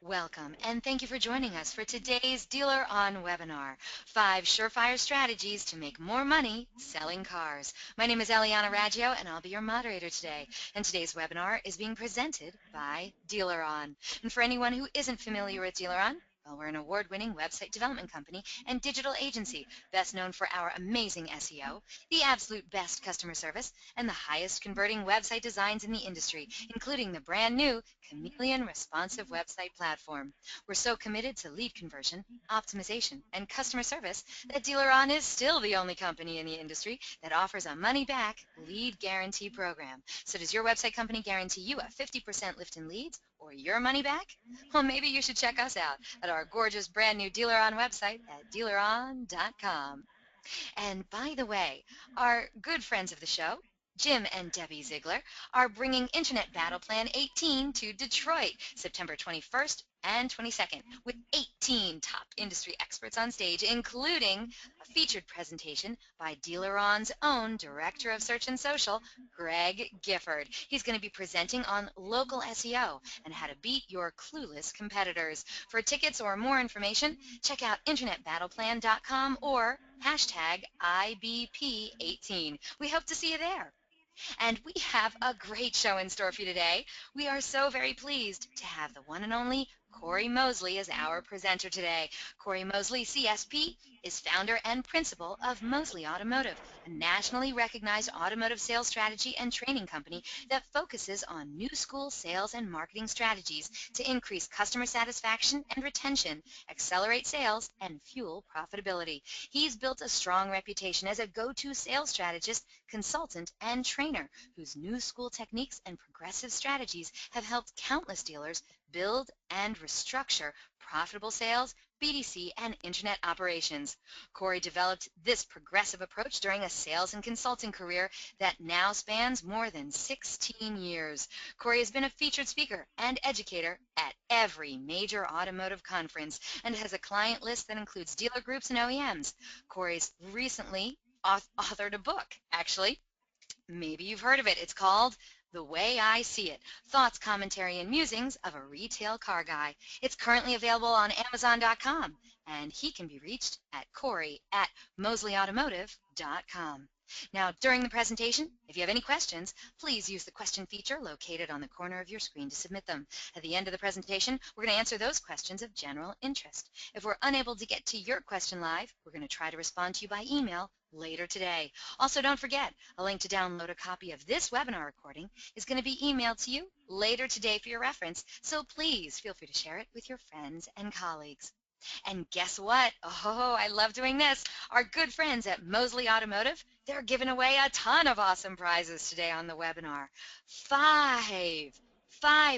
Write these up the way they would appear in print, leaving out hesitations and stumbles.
Welcome, and thank you for joining us for today's Dealer On webinar, 5 Surefire Strategies to Make More Money Selling Cars. My name is Eliana Raggio, and I'll be your moderator today. And today's webinar is being presented by Dealer On. And for anyone who isn't familiar with Dealer On, well, we're an award-winning website development company and digital agency, best known for our amazing SEO, the absolute best customer service, and the highest converting website designs in the industry, including the brand new Chameleon responsive website platform. We're so committed to lead conversion, optimization, and customer service that Dealer On is still the only company in the industry that offers a money-back lead guarantee program. So does your website company guarantee you a 50% lift in leads or your money back? Well, maybe you should check us out at our gorgeous brand new Dealer On website at dealeron.com. And by the way, our good friends of the show, Jim and Debbie Ziegler, are bringing Internet Battle Plan 18 to Detroit, September 21st and 22nd, with 18 top industry experts on stage, including a featured presentation by Dealeron's own Director of Search and Social, Greg Gifford. He's going to be presenting on local SEO and how to beat your clueless competitors. For tickets or more information, check out internetbattleplan.com or hashtag IBP18. We hope to see you there. And we have a great show in store for you today. We are so very pleased to have the one and only Cory Mosley as our presenter today. Cory Mosley, CSP, is founder and principal of Mosley Automotive, a nationally recognized automotive sales strategy and training company that focuses on new school sales and marketing strategies to increase customer satisfaction and retention, accelerate sales, and fuel profitability. He's built a strong reputation as a go-to sales strategist, consultant, and trainer whose new school techniques and progressive strategies have helped countless dealers build and restructure profitable sales, BDC, and internet operations. Cory developed this progressive approach during a sales and consulting career that now spans more than 16 years. Cory has been a featured speaker and educator at every major automotive conference and has a client list that includes dealer groups and OEMs. Cory's recently authored a book, actually. Maybe you've heard of it. It's called The Way I See It, Thoughts, Commentary, and Musings of a Retail Car Guy. It's currently available on Amazon.com, and he can be reached at Cory@mosleyautomotive.com. Now, during the presentation, if you have any questions, please use the question feature located on the corner of your screen to submit them. At the end of the presentation, we're going to answer those questions of general interest. If we're unable to get to your question live, we're going to try to respond to you by email later today. Also, don't forget, a link to download a copy of this webinar recording is going to be emailed to you later today for your reference, so please feel free to share it with your friends and colleagues. And guess what? Oh, I love doing this. Our good friends at Mosley Automotive, they're giving away a ton of awesome prizes today on the webinar. Five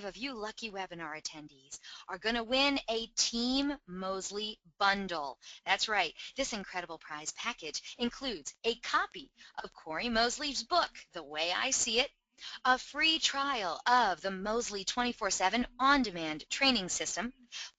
of you lucky webinar attendees are going to win a Team Mosley bundle. That's right. This incredible prize package includes a copy of Cory Mosley's book, The Way I See It, a free trial of the Mosley 24/7 on-demand training system,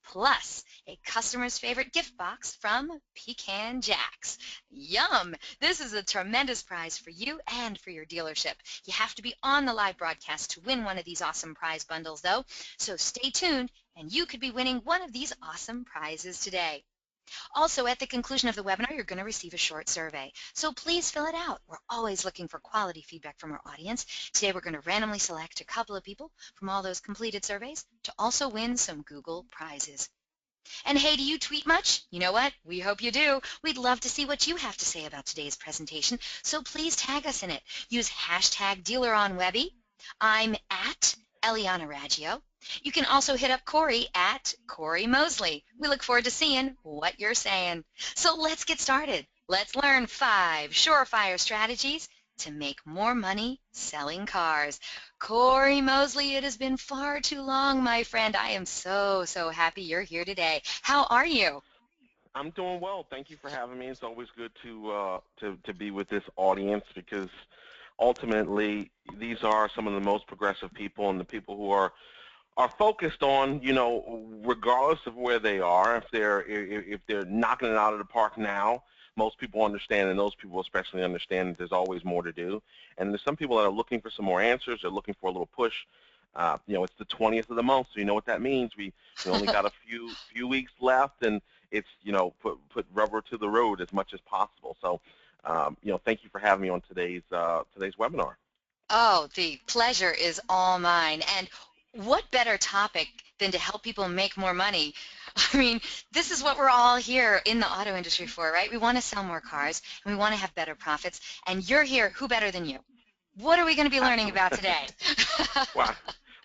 plus a customer's favorite gift box from Pecan Jacks. Yum! This is a tremendous prize for you and for your dealership. You have to be on the live broadcast to win one of these awesome prize bundles, though, so stay tuned, and you could be winning one of these awesome prizes today. Also, at the conclusion of the webinar, you're going to receive a short survey. So please fill it out. We're always looking for quality feedback from our audience. Today, we're going to randomly select a couple of people from all those completed surveys to also win some Google prizes. And hey, do you tweet much? You know what? We hope you do. We'd love to see what you have to say about today's presentation, so please tag us in it. Use hashtag DealerOnWebby. I'm at Eliana Raggio. You can also hit up Cory at Cory Mosley. We look forward to seeing what you're saying. So let's get started. Let's learn 5 surefire strategies to make more money selling cars. Cory Mosley, it has been far too long, my friend. I am so happy you're here today. How are you? I'm doing well. Thank you for having me. It's always good to be with this audience because ultimately these are some of the most progressive people and the people who are focused on, regardless of where they are, if they're knocking it out of the park now, most people understand, and those people especially understand that there's always more to do. And there's some people that are looking for some more answers. They're looking for a little push. It's the 20th of the month, so you know what that means. We only got a few weeks left, and it's put rubber to the road as much as possible. So thank you for having me on today's webinar. Oh, the pleasure is all mine. And what better topic than to help people make more money? I mean, this is what we're all here in the auto industry for, right? We want to sell more cars, and we want to have better profits. And you're here, who better than you? What are we going to be learning about Absolutely. today? Well,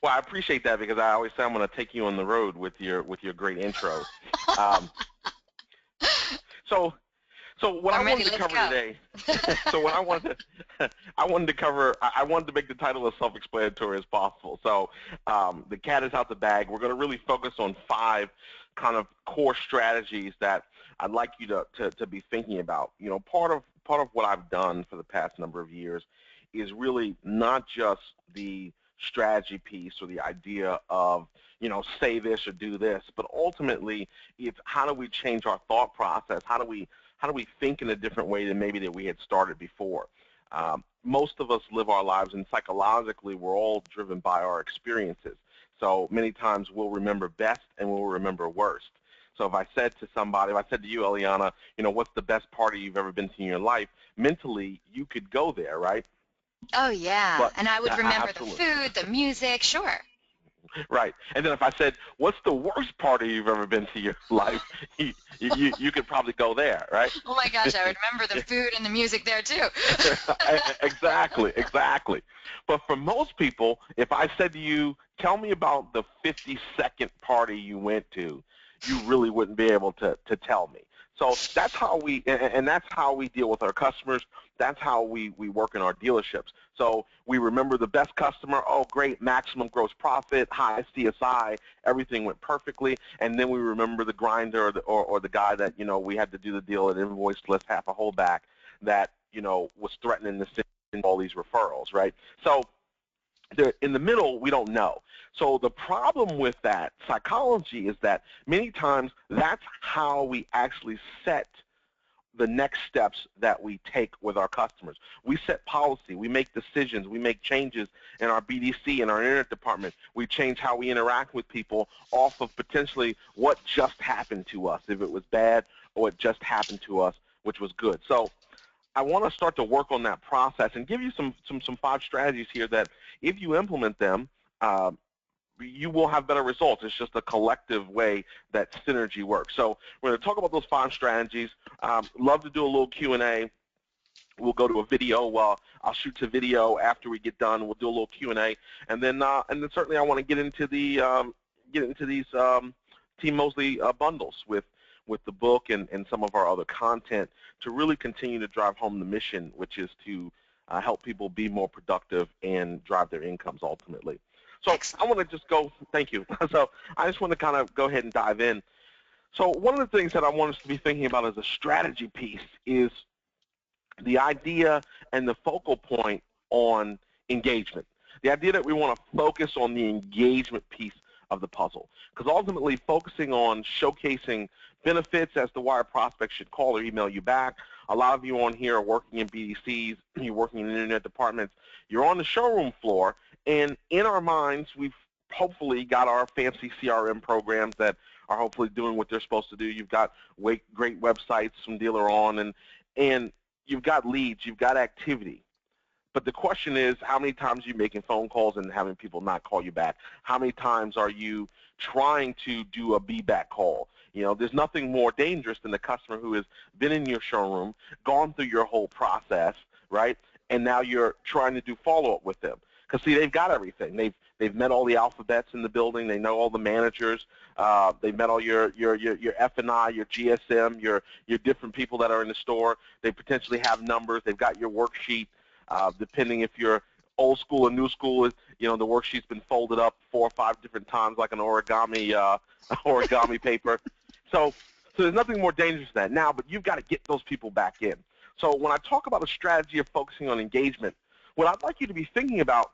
well, I appreciate that because I always say I'm going to take you on the road with your great intros. Um, so So what I I'm ready. wanted to Let's cover go. today, so what I wanted to cover, I wanted to make the title as self-explanatory as possible. So the cat is out the bag. We're going to really focus on 5 kind of core strategies that I'd like you to be thinking about. Part of what I've done for the past number of years is really not just the strategy piece or the idea of say this or do this, but ultimately it's how do we change our thought process? How do we think in a different way than maybe that we had started before? Most of us live our lives, and psychologically, we're all driven by our experiences. So many times we'll remember best and we'll remember worst. So if I said to somebody, if I said to you, Eliana, what's the best party you've ever been to in your life? Mentally, you could go there, right? Oh, yeah. But And I would remember the absolutely. food, the music, sure. Right. And then if I said, what's the worst party you've ever been to in your life, you could probably go there, right? Oh, my gosh, I would remember the food and the music there, too. Exactly. But for most people, if I said to you, tell me about the 52nd party you went to, you really wouldn't be able to tell me. So that's how that's how we deal with our customers. That's how we work in our dealerships. So we remember the best customer, oh great, maximum gross profit, high CSI, everything went perfectly. And then we remember the grinder or the guy that, we had to do the deal at invoice list half a holdback that, was threatening to send all these referrals, right? So in the middle, we don't know. So the problem with that psychology is that many times that's how we actually set the next steps that we take with our customers. We set policy, we make decisions, we make changes in our BDC, in our internet department. We change how we interact with people off of potentially what just happened to us, if it was bad or what just happened to us, which was good. So I want to start to work on that process and give you some 5 strategies here that if you implement them, you will have better results. It's just a collective way that synergy works. So we're going to talk about those 5 strategies. Love to do a little Q&A. We'll go to a video. I'll shoot to video after we get done. We'll do a little Q&A, and then certainly I want to get into these Team Mosley bundles with the book and some of our other content to really continue to drive home the mission, which is to help people be more productive and drive their incomes ultimately. So Excellent. I want to just go, thank you. So I just want to kind of go ahead and dive in. So one of the things that I want us to be thinking about as a strategy piece is the idea and the focal point on engagement. The idea that we want to focus on the engagement piece of the puzzle. Because ultimately focusing on showcasing benefits as to why a prospect should call or email you back. A lot of you on here are working in BDCs, you're working in internet departments, you're on the showroom floor, and in our minds, we've hopefully got our fancy CRM programs that are hopefully doing what they're supposed to do. You've got great websites from Dealer On, and you've got leads, you've got activity. But the question is, how many times are you making phone calls and having people not call you back? How many times are you trying to do a be-back call? There's nothing more dangerous than the customer who has been in your showroom, gone through your whole process, right? And now you're trying to do follow-up with them. Because, see, they've got everything. They've met all the alphabets in the building. They know all the managers. They've met all your F&I, your GSM, your different people that are in the store. They potentially have numbers. They've got your worksheet. Depending if you're old school or new school, the worksheet's been folded up 4 or 5 different times like an origami paper. So there's nothing more dangerous than that now, but you've got to get those people back in. So when I talk about a strategy of focusing on engagement, what I'd like you to be thinking about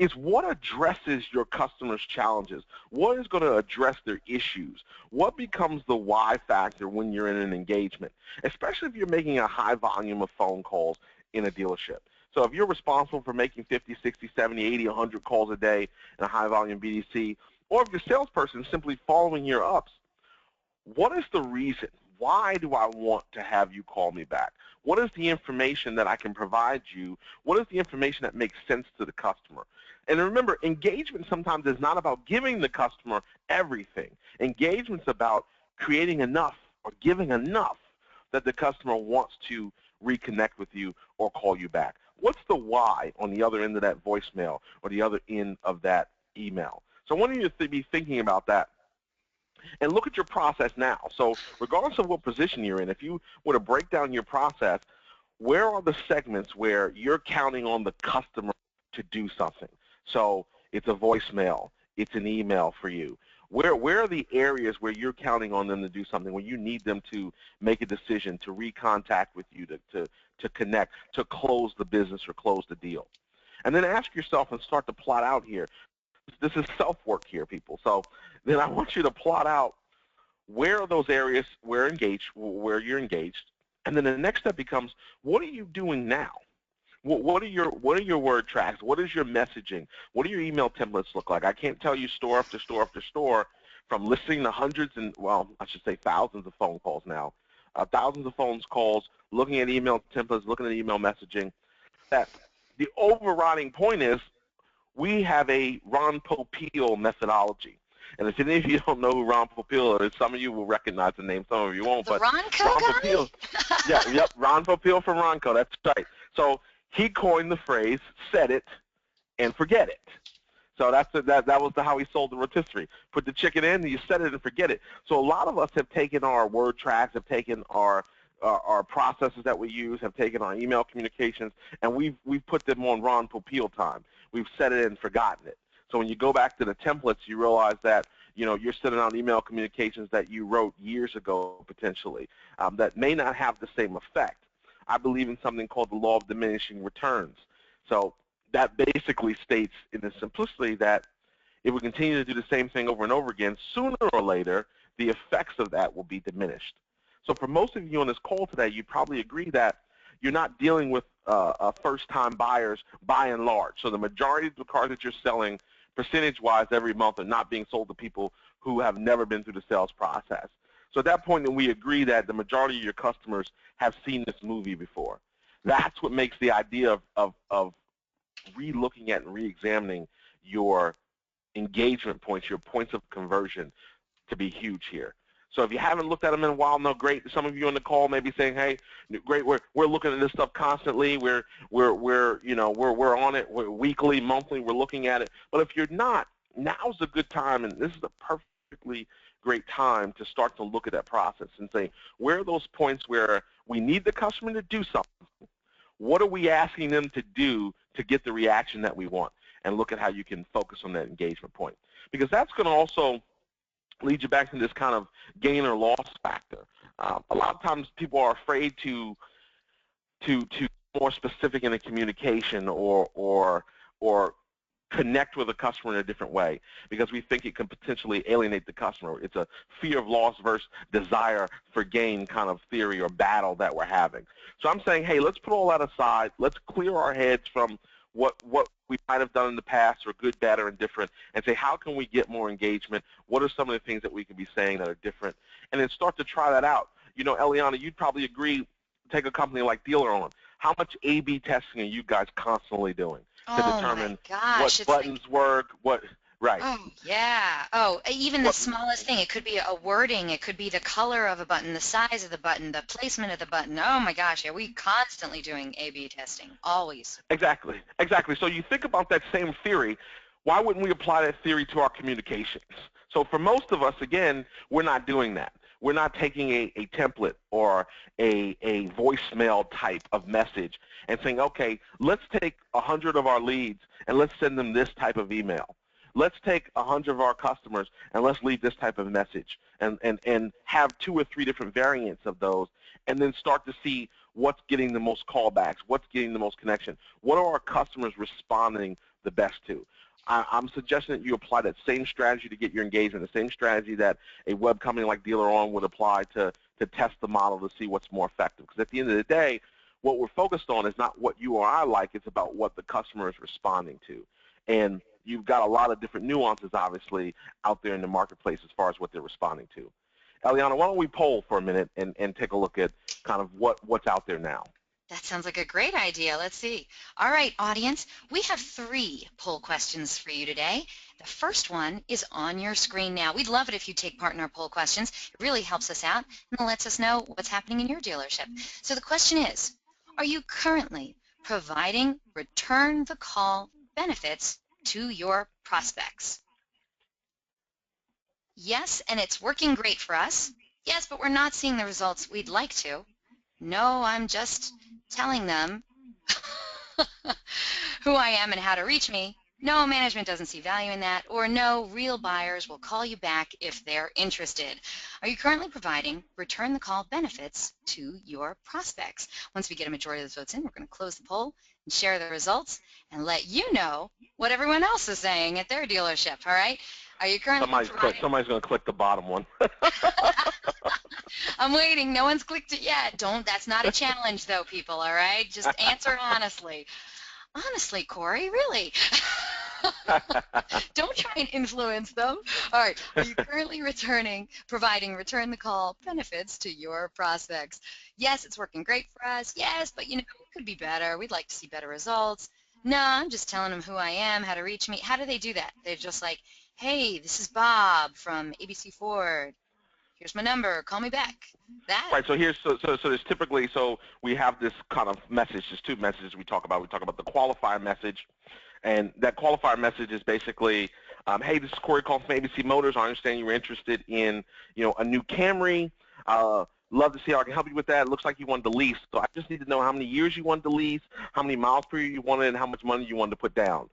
is what addresses your customers' challenges. What is going to address their issues? What becomes the why factor when you're in an engagement, especially if you're making a high volume of phone calls in a dealership. So if you're responsible for making 50, 60, 70, 80, 100 calls a day in a high-volume BDC, or if your salesperson is simply following your ups, what is the reason? Why do I want to have you call me back? What is the information that I can provide you? What is the information that makes sense to the customer? And remember, engagement sometimes is not about giving the customer everything. Engagement's about creating enough or giving enough that the customer wants to reconnect with you or call you back. What's the why on the other end of that voicemail or the other end of that email? So I want you to be thinking about that. And look at your process now. So regardless of what position you're in, if you were to break down your process, where are the segments where you're counting on the customer to do something? So it's a voicemail, it's an email for you. Where are the areas where you're counting on them to do something, where you need them to make a decision, to recontact with you, to connect, to close the business or close the deal? And then ask yourself and start to plot out here. This is self-work here, people. So then I want you to plot out where are those areas where you're engaged, and then the next step becomes, what are you doing now? What are your word tracks? What is your messaging? What do your email templates look like? I can't tell you store after store after store, from listening to hundreds and, well, I should say thousands of phone calls now, thousands of phone calls, looking at email templates, looking at email messaging, that the overriding point is we have a Ron Popeil methodology. And if any of you don't know who Ron Popeil is, some of you will recognize the name, some of you won't. The But Ronco Ron guy? Popeil, Ron Popeil from Ronco, that's right. So he coined the phrase, set it and forget it. So that was how he sold the rotisserie. Put the chicken in, and you set it and forget it. So a lot of us have taken our word tracks, have taken our processes that we use, have taken our email communications, and we've put them on Ron Popeil time. We've set it and forgotten it. So when you go back to the templates, you realize that you're sending out email communications that you wrote years ago potentially that may not have the same effect. I believe in something called the law of diminishing returns. So that basically states in the simplicity that if we continue to do the same thing over and over again, sooner or later, the effects of that will be diminished. So for most of you on this call today, you probably agree that you're not dealing with first-time buyers by and large. So the majority of the cars that you're selling percentage-wise every month are not being sold to people who have never been through the sales process. So at that point, then we agree that the majority of your customers have seen this movie before. That's what makes the idea of re-looking at and re-examining your engagement points, your points of conversion, to be huge here. So if you haven't looked at them in a while, no, great. Some of you on the call may be saying, "Hey, great, we're looking at this stuff constantly. We're on it. We're weekly, monthly. We're looking at it." But if you're not, now's a good time, and this is a perfectly great time to start to look at that process and say, where are those points where we need the customer to do something? What are we asking them to do to get the reaction that we want? And look at how you can focus on that engagement point, because that's going to also lead you back to this kind of gain or loss factor. A lot of times people are afraid to more specific in a communication or connect with a customer in a different way, because we think it can potentially alienate the customer. It's a fear of loss versus desire for gain kind of theory or battle that we're having. So I'm saying, hey, let's put all that aside. Let's clear our heads from what we might have done in the past, or good, bad, or indifferent, and say, how can we get more engagement? What are some of the things that we can be saying that are different? And then start to try that out. Eliana, you'd probably agree, take a company like Dealer on. How much A/B testing are you guys constantly doing to determine what buttons work, right? Oh, yeah. Oh, even the smallest thing. It could be a wording. It could be the color of a button, the size of the button, the placement of the button. Oh, my gosh. Yeah, we constantly doing A/B testing, always. Exactly. So you think about that same theory. Why wouldn't we apply that theory to our communications? So for most of us, again, we're not doing that. We're not taking a template or a voicemail type of message and saying, okay, let's take 100 of our leads and let's send them this type of email. Let's take 100 of our customers and let's leave this type of message and have 2 or 3 different variants of those, and then start to see what's getting the most callbacks, what's getting the most connection, what are our customers responding the best to. I'm suggesting that you apply that same strategy to get your engagement, the same strategy that a web company like Dealer On would apply to test the model to see what's more effective. Because at the end of the day, what we're focused on is not what you or I like, it's about what the customer is responding to. And you've got a lot of different nuances, obviously, out there in the marketplace as far as what they're responding to. Eliana, why don't we poll for a minute and take a look at kind of what's out there now? That sounds like a great idea. Let's see. All right, audience, we have 3 poll questions for you today. The first one is on your screen now. We'd love it if you take part in our poll questions. It really helps us out and lets us know what's happening in your dealership. So the question is, are you currently providing return the call benefits to your prospects? Yes, and it's working great for us. Yes, but we're not seeing the results we'd like to. No, I'm just telling them who I am and how to reach me. No, management doesn't see value in that. Or no, real buyers will call you back if they're interested. Are you currently providing return the call benefits to your prospects? Once we get a majority of those votes in, we're going to close the poll and share the results and let you know what everyone else is saying at their dealership, all right? Are you currently Somebody's going to click the bottom one. I'm waiting. No one's clicked it yet. That's not a challenge, though, people, all right? Just answer honestly. Honestly, Cory, really? Don't try and influence them. All right. Are you currently providing return the call benefits to your prospects? Yes, it's working great for us. Yes, but, it could be better. We'd like to see better results. No, I'm just telling them who I am, how to reach me. How do they do that? They're just like, hey, this is Bob from ABC Ford. Here's my number. Call me back. Right. So there's typically, we have this kind of message. There's 2 messages we talk about. We talk about the qualifier message, and that qualifier message is basically, hey, this is Cory calling from ABC Motors. I understand you were interested in, a new Camry. Love to see how I can help you with that. It looks like you wanted to lease. So I just need to know how many years you wanted to lease, how many miles per year you wanted, and how much money you wanted to put down.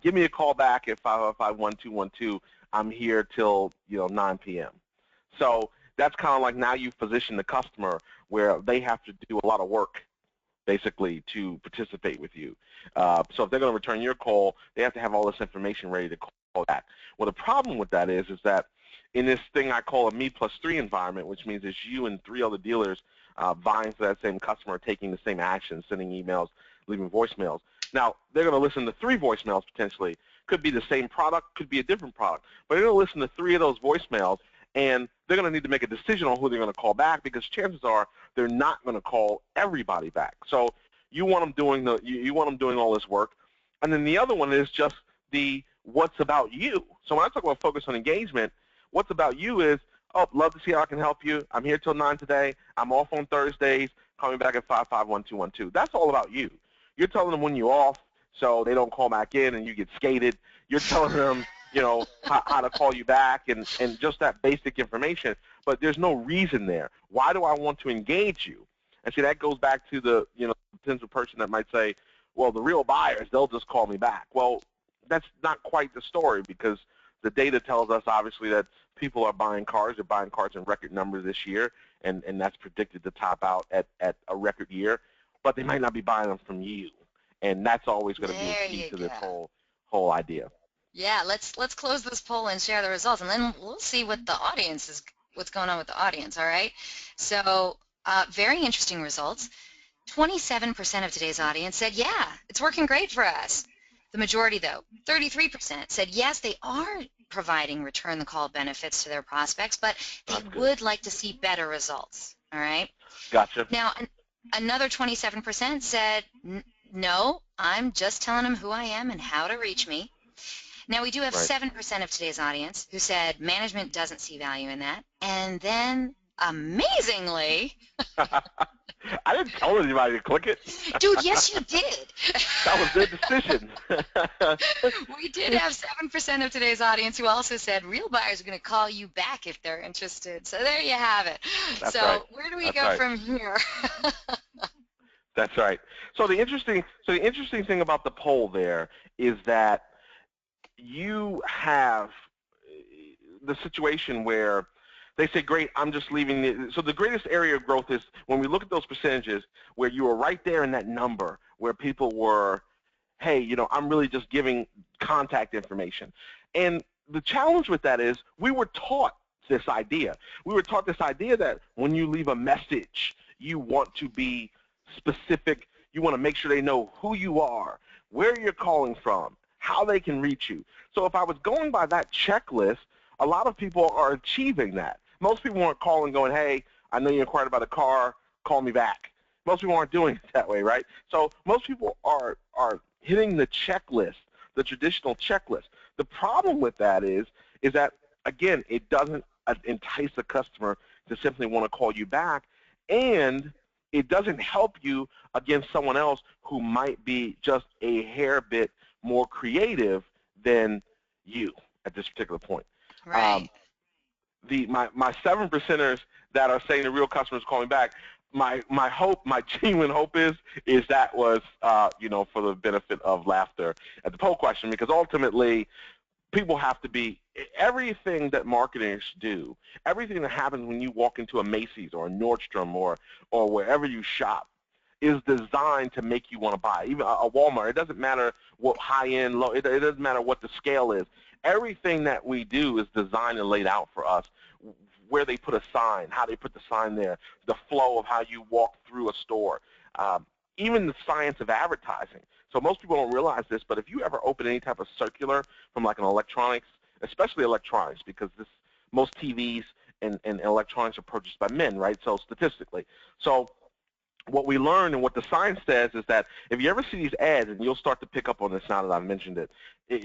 Give me a call back at 505-1212. I'm here till 9 p.m. So that's kind of like now you've positioned the customer where they have to do a lot of work, basically, to participate with you. So if they're going to return your call, they have to have all this information ready to call back. Well, the problem with that is that in this thing I call a me+3 environment, which means it's you and 3 other dealers vying for that same customer, taking the same action, sending emails, leaving voicemails. Now, they're going to listen to 3 voicemails potentially. Could be the same product, could be a different product. But they're going to listen to 3 of those voicemails, and they're going to need to make a decision on who they're going to call back, because chances are they're not going to call everybody back. So you want them doing all this work. And then the other one is just the what's about you. So when I talk about focus on engagement, what's about you is, oh, love to see how I can help you. I'm here till 9 today. I'm off on Thursdays. Call me back at 551-1212. That's all about you. You're telling them when you're off so they don't call back in and you get skated. You're telling them, how to call you back and just that basic information. But there's no reason there. Why do I want to engage you? And see, that goes back to the, potential person that might say, well, the real buyers, they'll just call me back. Well, that's not quite the story, because the data tells us, obviously, that people are buying cars. They're buying cars in record numbers this year, and that's predicted to top out at a record year. But they might not be buying them from you. And that's always going to be a key to this whole idea. Yeah, let's close this poll and share the results, and then we'll see what's going on with the audience, all right? So very interesting results. 27% of today's audience said, yeah, it's working great for us. The majority, though, 33%, said, yes, they are providing return the call benefits to their prospects, but they would like to see better results, all right? Gotcha. Now, another 27% said, no, I'm just telling them who I am and how to reach me. Now, we do have 7% of today's audience who said management doesn't see value in that. And then, amazingly... I didn't tell anybody to click it. Dude, yes, you did. That was their decision. We did have 7% of today's audience who also said real buyers are going to call you back if they're interested. So there you have it. That's so right. Where do we go from here? That's right. So the interesting thing about the poll there is that you have the situation where they say, great, I'm just leaving. So the greatest area of growth is when we look at those percentages where you were right there in that number where people were, hey, I'm really just giving contact information. And the challenge with that is we were taught this idea. We were taught this idea that when you leave a message, you want to be specific. You want to make sure they know who you are, where you're calling from, how they can reach you. So if I was going by that checklist, a lot of people are achieving that. Most people aren't calling going, hey, I know you inquired about a car, call me back. Most people aren't doing it that way, right? So most people are hitting the checklist, the traditional checklist. The problem with that is that, again, it doesn't entice the customer to simply want to call you back, and it doesn't help you against someone else who might be just a hair bit more creative than you at this particular point. Right. My 7%ers that are saying the real customers calling back, my hope, my genuine hope is that was for the benefit of laughter at the poll question, because ultimately people have to be, everything that marketers do, everything that happens when you walk into a Macy's or a Nordstrom or wherever you shop is designed to make you want to buy. Even a Walmart, it doesn't matter what high-end, low, it doesn't matter what the scale is. Everything that we do is designed and laid out for us, where they put a sign, how they put the sign there, the flow of how you walk through a store, even the science of advertising. So most people don't realize this, but if you ever open any type of circular from like an electronics, especially electronics, because most TVs and electronics are purchased by men, right? So statistically. So what we learn and what the science says is that if you ever see these ads, and you'll start to pick up on this now that I've mentioned it,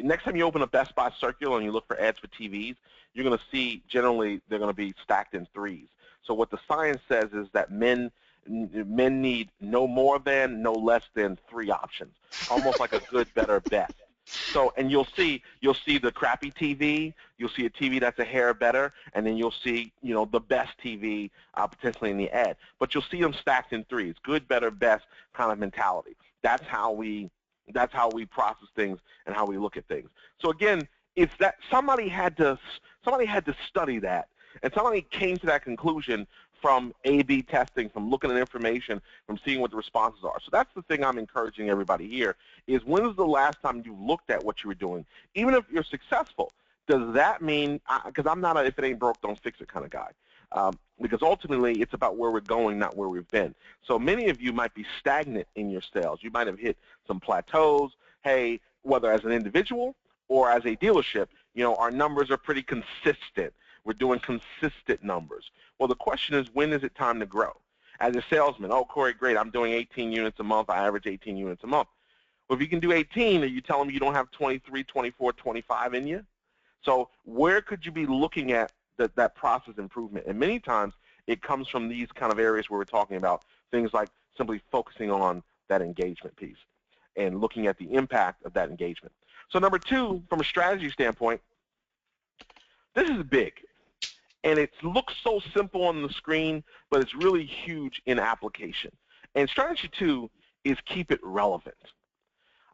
next time you open a Best Buy circular and you look for ads for TVs, you're going to see generally they're going to be stacked in threes. So what the science says is that men need no more than, no less than 3 options, almost like a good, better, best. So, and you'll see the crappy TV, you'll see a TV that's a hair better, and then you'll see, the best TV potentially in the ad. But you'll see them stacked in threes, good, better, best kind of mentality. That's how we process things and how we look at things. So again, it's that somebody had to study that, and somebody came to that conclusion from A/B testing, from looking at information, from seeing what the responses are. So that's the thing I'm encouraging everybody here is, when was the last time you looked at what you were doing? Even if you're successful, does that mean, because I'm not a if it ain't broke, don't fix it kind of guy. Because ultimately it's about where we're going, not where we've been. So many of you might be stagnant in your sales. You might have hit some plateaus. Hey, whether as an individual or as a dealership, our numbers are pretty consistent. We're doing consistent numbers. Well, the question is, when is it time to grow? As a salesman, oh, Cory, great, I'm doing 18 units a month. I average 18 units a month. Well, if you can do 18, are you telling me you don't have 23, 24, 25 in you? So where could you be looking at that process improvement? And many times it comes from these kind of areas where we're talking about things like simply focusing on that engagement piece and looking at the impact of that engagement. So number 2, from a strategy standpoint, this is big. And it looks so simple on the screen, but it's really huge in application. And strategy 2 is keep it relevant.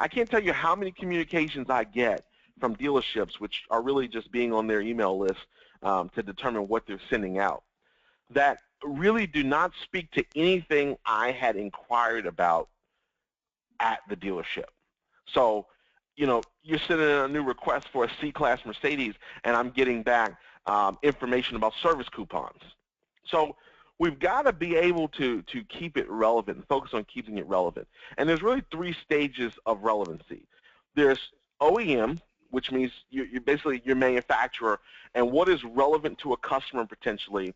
I can't tell you how many communications I get from dealerships, which are really just being on their email list to determine what they're sending out, that really do not speak to anything I had inquired about at the dealership. So, you're sending in a new request for a C-Class Mercedes, and I'm getting back information about service coupons. So we've got to be able to keep it relevant and focus on keeping it relevant. And there's really 3 stages of relevancy. There's OEM, which means you're basically your manufacturer, and what is relevant to a customer potentially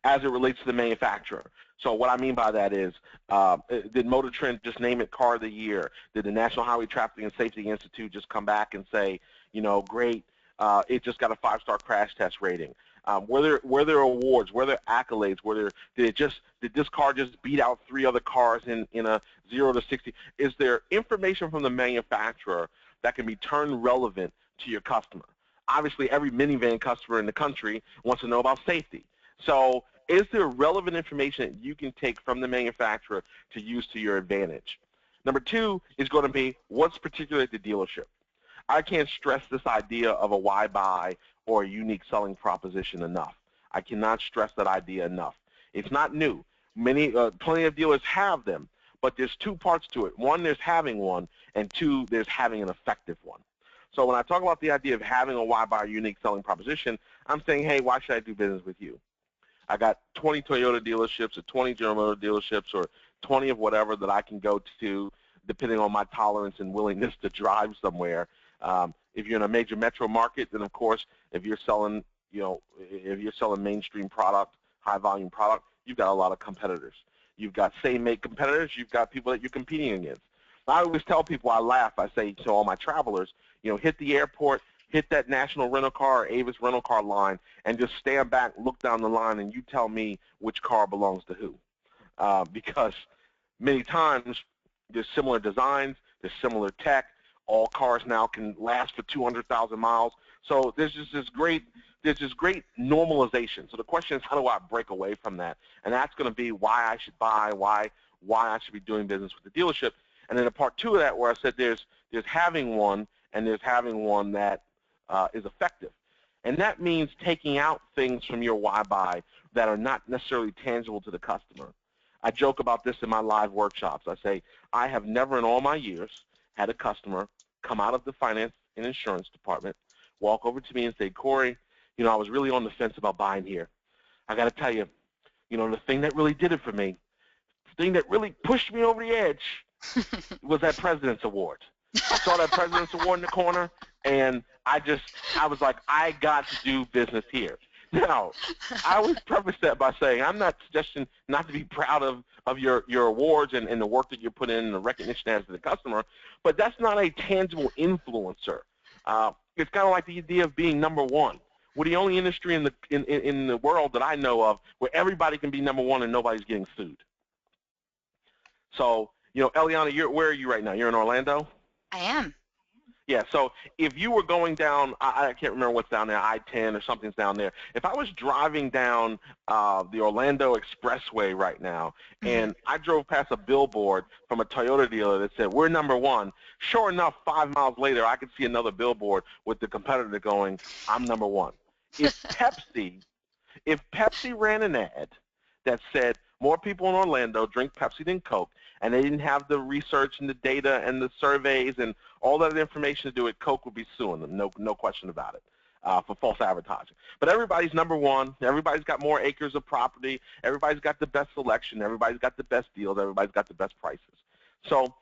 as it relates to the manufacturer. So what I mean by that is, did Motor Trend just name it Car of the Year? Did the National Highway Traffic and Safety Institute just come back and say, great, it just got a 5-star crash test rating? Were there awards? Were there accolades? Did this car just beat out 3 other cars in a 0 to 60? Is there information from the manufacturer that can be turned relevant to your customer? Obviously, every minivan customer in the country wants to know about safety. So is there relevant information that you can take from the manufacturer to use to your advantage? Number 2 is going to be what's particular at the dealership. I can't stress this idea of a why buy or a unique selling proposition enough. I cannot stress that idea enough. It's not new. Plenty of dealers have them, but there's 2 parts to it. 1, there's having one, and 2, there's having an effective one. So when I talk about the idea of having a why buy or unique selling proposition, I'm saying, hey, why should I do business with you? I got 20 Toyota dealerships or 20 General Motors dealerships or 20 of whatever that I can go to, depending on my tolerance and willingness to drive somewhere. If you're in a major metro market, then of course, if you're selling, if you're selling mainstream product, high volume product, you've got a lot of competitors. You've got same-make competitors. You've got people that you're competing against. I always tell people, I laugh, I say to all my travelers, hit the airport, hit that national rental car or Avis rental car line, and just stand back, look down the line, and you tell me which car belongs to who. Because many times there's similar designs, there's similar tech. All cars now can last for 200,000 miles. So there's just this great normalization. So the question is, how do I break away from that? And that's going to be why I should buy, why I should be doing business with the dealership. And then a part two of that, where I said there's having one, and there's having one that is effective. And that means taking out things from your why buy that are not necessarily tangible to the customer. I joke about this in my live workshops. I say, I have never in all my years had a customer come out of the finance and insurance department, walk over to me and say, Cory, I was really on the fence about buying here. I got to tell you, the thing that really did it for me, the thing that really pushed me over the edge was that President's Award. I saw that President's Award in the corner, and I was like, I got to do business here. Now, I always preface that by saying I'm not suggesting not to be proud of your awards and the work that you put in and the recognition as to the customer, but that's not a tangible influencer. It's kind of like the idea of being number one. We're the only industry in the world that I know of where everybody can be number one and nobody's getting sued. So, Eliana, where are you right now? You're in Orlando? I am. Yeah, so if you were going down, I can't remember what's down there, I-10 or something's down there. If I was driving down the Orlando Expressway right now, and I drove past a billboard from a Toyota dealer that said, we're number one, sure enough, 5 miles later, I could see another billboard with the competitor going, I'm number one. If Pepsi ran an ad that said, more people in Orlando drink Pepsi than Coke, and they didn't have the research and the data and the surveys and all that information to do it, Coke would be suing them, no question about it, for false advertising. But everybody's number one. Everybody's got more acres of property. Everybody's got the best selection. Everybody's got the best deals. Everybody's got the best prices. So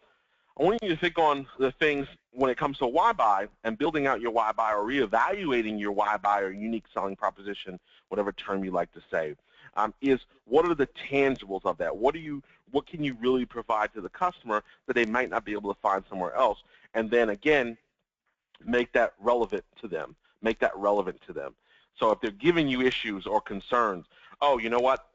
I want you to think on the things when it comes to why buy and building out your why buy or reevaluating your why buy or unique selling proposition, whatever term you like to say, is what are the tangibles of that? What can you really provide to the customer that they might not be able to find somewhere else? And then again, make that relevant to them. Make that relevant to them. So if they're giving you issues or concerns, oh, you know what?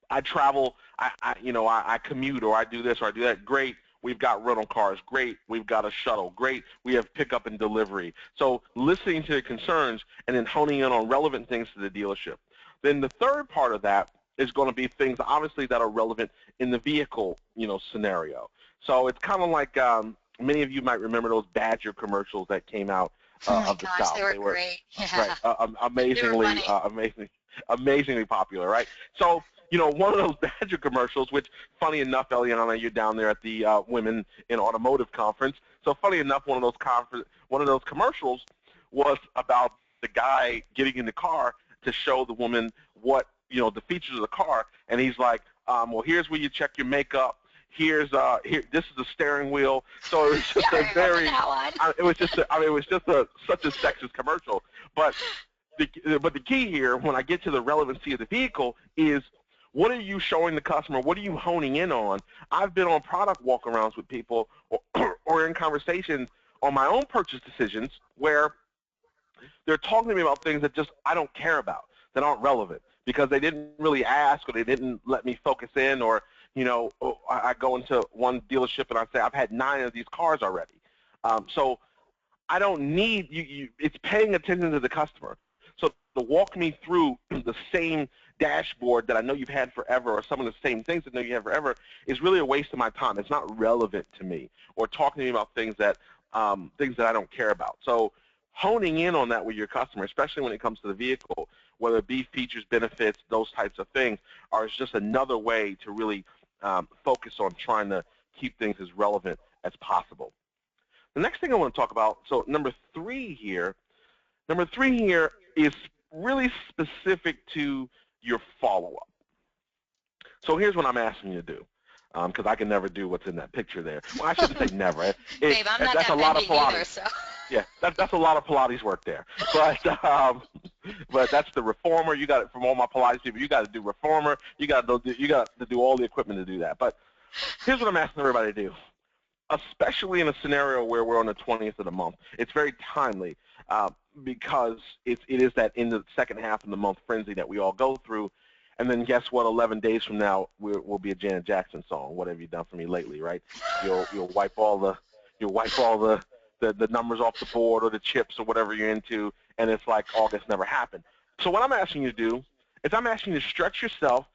I travel, I commute, or I do this or I do that. Great. We've got rental cars. Great. We've got a shuttle. Great. We have pickup and delivery. So listening to the concerns and then honing in on relevant things to the dealership. Then the third part of that is going to be things, obviously, that are relevant in the vehicle, scenario. So it's kind of like many of you might remember those Badger commercials that came out of the South. They were great. Yeah. Right, amazingly popular, right? So, one of those Badger commercials, which, funny enough, Eliana, you're down there at the Women in Automotive Conference. So, funny enough, one of those commercials was about the guy getting in the car to show the woman what, the features of the car, and he's like, well, here's where you check your makeup. This is the steering wheel. So it was just such a sexist commercial. But the key here, when I get to the relevancy of the vehicle, is what are you showing the customer? What are you honing in on? I've been on product walk-arounds with people or in conversations on my own purchase decisions where they're talking to me about things that just I don't care about, that aren't relevant, because they didn't really ask or they didn't let me focus in, or I go into one dealership and I say, I've had 9 of these cars already. So I don't need you. It's paying attention to the customer. So to walk me through the same dashboard that I know you've had forever, or some of the same things that I know you have forever, is really a waste of my time. It's not relevant to me, or talking to me about things that I don't care about. So honing in on that with your customer, especially when it comes to the vehicle, whether it be features, benefits, those types of things, is just another way to really focus on trying to keep things as relevant as possible. The next thing I want to talk about, so number three here is really specific to your follow-up. So here's what I'm asking you to do. because I can never do what's in that picture there. Well, I shouldn't say never. Babe, I'm not That's that a lot of bendy either, Pilates. so. Yeah, that's a lot of Pilates work there. But that's the reformer. You got it from all my Pilates people. You got to do reformer. You got to do all the equipment to do that. But here's what I'm asking everybody to do, especially in a scenario where we're on the 20th of the month. It's very timely because it is that in the second half of the month frenzy that we all go through. And then guess what? 11 days from now, we'll be a Janet Jackson song. What have you done for me lately, right? You'll wipe all the numbers off the board or the chips or whatever you're into, and it's like August never happened. So what I'm asking you to do is I'm asking you to stretch yourself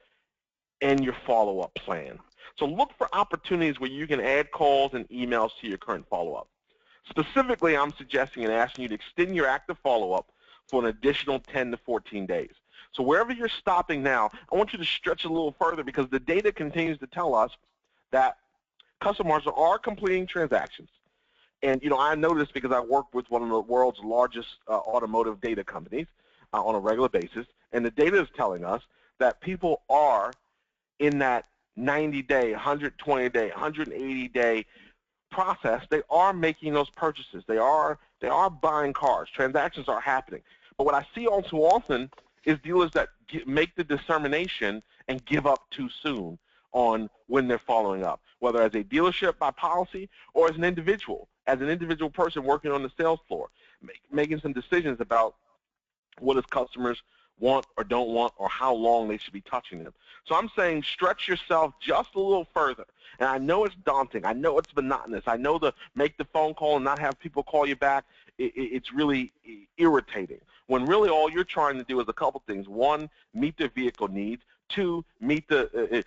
and your follow-up plan. So look for opportunities where you can add calls and emails to your current follow-up. Specifically, I'm suggesting and asking you to extend your active follow-up for an additional 10 to 14 days. So wherever you're stopping now, I want you to stretch a little further because the data continues to tell us that customers are completing transactions. And, I know this because I work with one of the world's largest automotive data companies on a regular basis. And the data is telling us that people are in that 90-day, 120-day, 180-day process. They are making those purchases. They are buying cars. Transactions are happening. But what I see all too often is dealers that make the determination and give up too soon on when they're following up, whether as a dealership by policy or as an individual person working on the sales floor, making some decisions about what his customers want or don't want or how long they should be touching them. So I'm saying stretch yourself just a little further. And I know it's daunting. I know it's monotonous. I know to make the phone call and not have people call you back, it's really irritating. When really all you're trying to do is a couple things. One, meet their vehicle needs. Two, meet the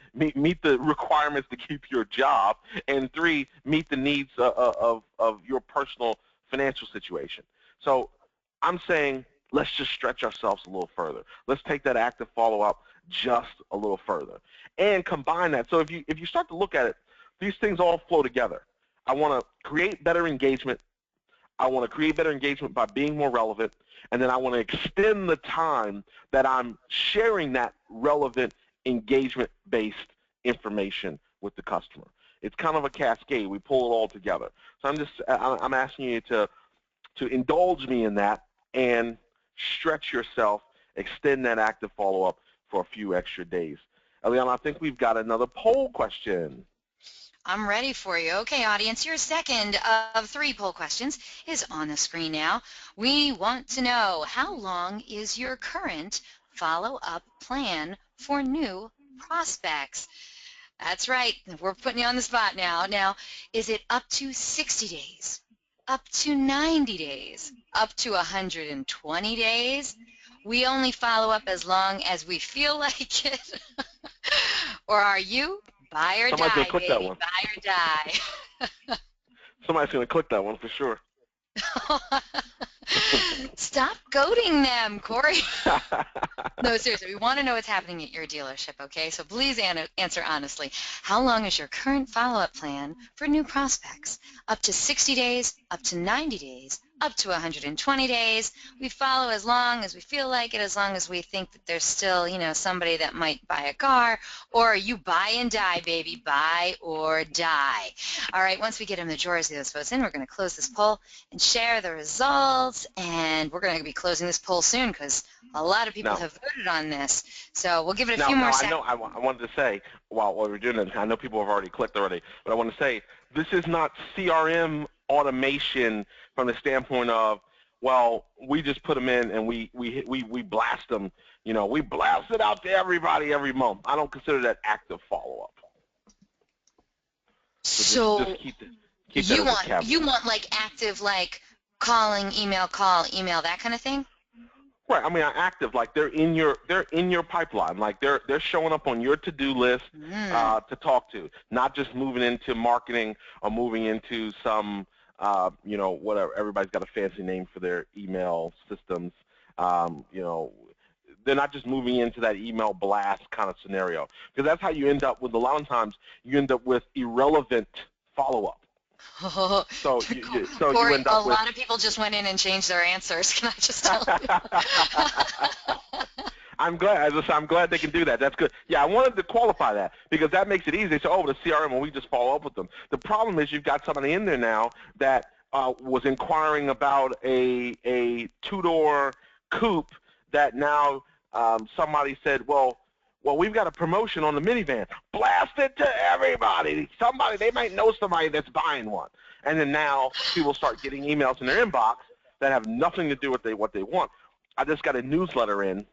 requirements to keep your job. And three, meet the needs of your personal financial situation. So I'm saying let's just stretch ourselves a little further. Let's take that active follow-up just a little further and combine that. So if you start to look at it, these things all flow together. I want to create better engagement. I want to create better engagement by being more relevant, and then I want to extend the time that I'm sharing that relevant engagement-based information with the customer. It's kind of a cascade. We pull it all together. So I'm asking you to indulge me in that and stretch yourself, extend that active follow-up for a few extra days. Eliana, I think we've got another poll question. I'm ready for you. Okay, audience, your second of 3 poll questions is on the screen now. We want to know, how long is your current follow-up plan for new prospects? That's right. We're putting you on the spot now. Now, is it up to 60 days, up to 90 days, up to 120 days? We only follow up as long as we feel like it. Or are you buy or Somebody's die, gonna click baby, that one. buy or die? Somebody's going to click that one for sure. Stop goading them, Cory. No, seriously, we want to know what's happening at your dealership, okay? So please answer honestly. How long is your current follow-up plan for new prospects? Up to 60 days, up to 90 days, up to 120 days. We follow as long as we feel like it, as long as we think that there's still, somebody that might buy a car. Or you buy and die, baby, buy or die. All right, once we get a majority of those votes in, we're going to close this poll and share the results. And we're going to be closing this poll soon because a lot of people have voted on this. So we'll give it a few more seconds. I wanted to say, while we're doing it, I know people have already clicked already, but I want to say this is not CRM automation from the standpoint of, well, we just put them in and we blast them. We blast it out to everybody every month. I don't consider that active follow-up. So just keep that you want like active, like calling, email, that kind of thing? Right. I mean, active, like they're in your pipeline, like they're showing up on your to-do list to talk to, not just moving into marketing or moving into some whatever. Everybody's got a fancy name for their email systems. They're not just moving into that email blast kind of scenario, because that's how you end up with, a lot of times you end up with irrelevant follow-up. So Cory, you end up a lot of people just went in and changed their answers. Can I just tell you? I'm glad. I'm glad they can do that. That's good. Yeah, I wanted to qualify that because that makes it easy. They say, oh, the CRM, and we just follow up with them. The problem is you've got somebody in there now that was inquiring about a two-door coupe that now somebody said, well, we've got a promotion on the minivan. Blast it to everybody. Somebody, they might know somebody that's buying one. And then now people start getting emails in their inbox that have nothing to do with what they want. I just got a newsletter in.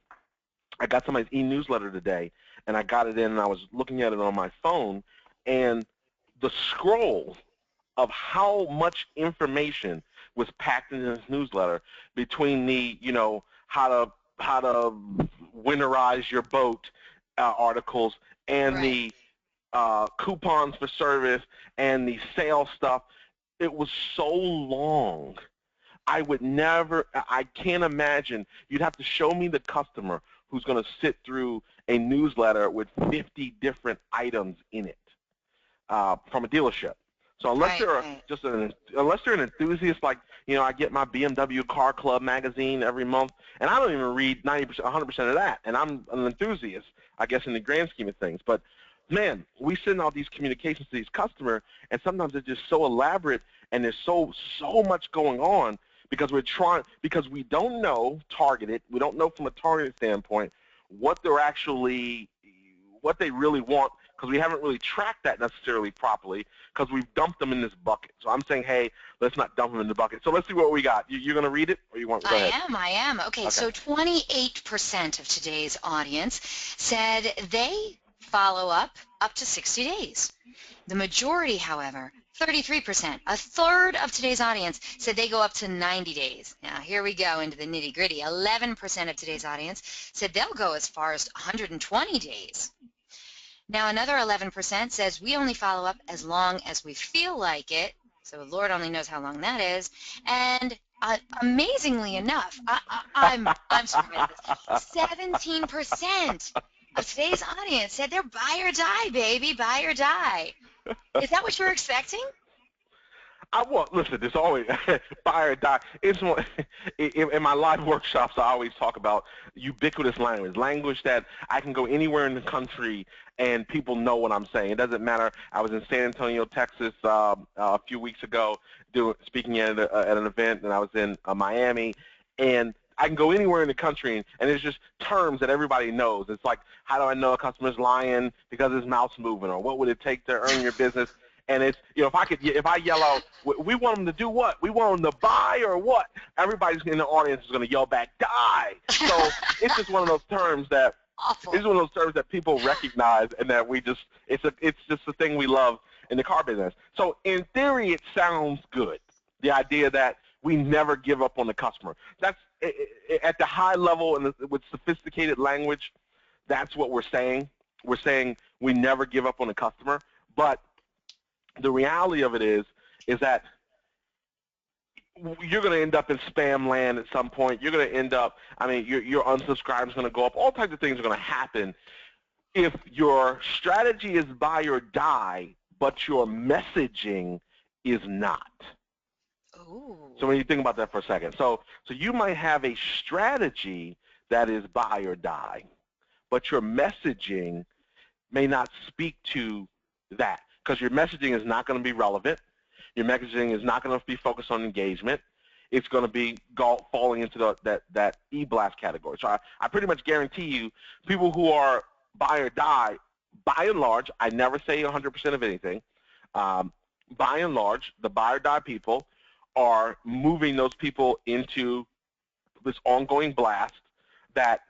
I got somebody's e-newsletter today, and I got it in, and I was looking at it on my phone, and the scroll of how much information was packed in this newsletter between the, how to winterize your boat articles and Right. the coupons for service and the sales stuff. It was so long. I would never, I can't imagine. You'd have to show me the customer who's going to sit through a newsletter with 50 different items in it from a dealership. So unless Right, they're right. unless they're an enthusiast, like, I get my BMW Car Club magazine every month, and I don't even read 90%, 100% of that, and I'm an enthusiast, I guess, in the grand scheme of things. But man, we send out these communications to these customers, and sometimes it's just so elaborate, and there's so much going on because we don't know targeted, we don't know from a targeted standpoint what what they really want, because we haven't really tracked that necessarily properly because we've dumped them in this bucket. So I'm saying, hey, let's not dump them in the bucket. So let's see what we got. You're going to read it, or you want to go ahead? I am. Okay, Okay. so 28% of today's audience said they follow up to 60 days. The majority, however, 33%, a third of today's audience said they go up to 90 days. Now, here we go into the nitty-gritty. 11% of today's audience said they'll go as far as 120 days. Now, another 11% says we only follow up as long as we feel like it, so Lord only knows how long that is. And amazingly enough, I'm surprised. 17% of today's audience said they're buy or die, baby, buy or die. Is that what you were expecting? Listen, there's always buy or die. It's more, in my live workshops, I always talk about ubiquitous language that I can go anywhere in the country and people know what I'm saying. It doesn't matter. I was in San Antonio, Texas a few weeks ago speaking at an event, and I was in Miami, and I can go anywhere in the country, and it's just terms that everybody knows. It's like, how do I know a customer's lying because his mouth's moving, or what would it take to earn your business? And it's, if I yell out, we want them to do what? We want them to buy or what? Everybody's in the audience is going to yell back, die. So it's just one of those terms that Awful. it's one of those terms that people recognize, and that it's just the thing we love in the car business. So in theory, it sounds good. The idea that we never give up on the customer. That's at the high level and with sophisticated language. That's what we're saying. We're saying we never give up on the customer. But the reality of it is that you're going to end up in spam land at some point. You're going to end up, your unsubscribe is going to go up. All types of things are going to happen if your strategy is buy or die, but your messaging is not. Ooh. So when you think about that for a second, so you might have a strategy that is buy or die, but your messaging may not speak to that, because your messaging is not going to be relevant. Your messaging is not going to be focused on engagement. It's going to be falling into that e-blast category. So I pretty much guarantee you, people who are buy or die, by and large, I never say 100% of anything. By and large, the buy or die people are moving those people into this ongoing blast that,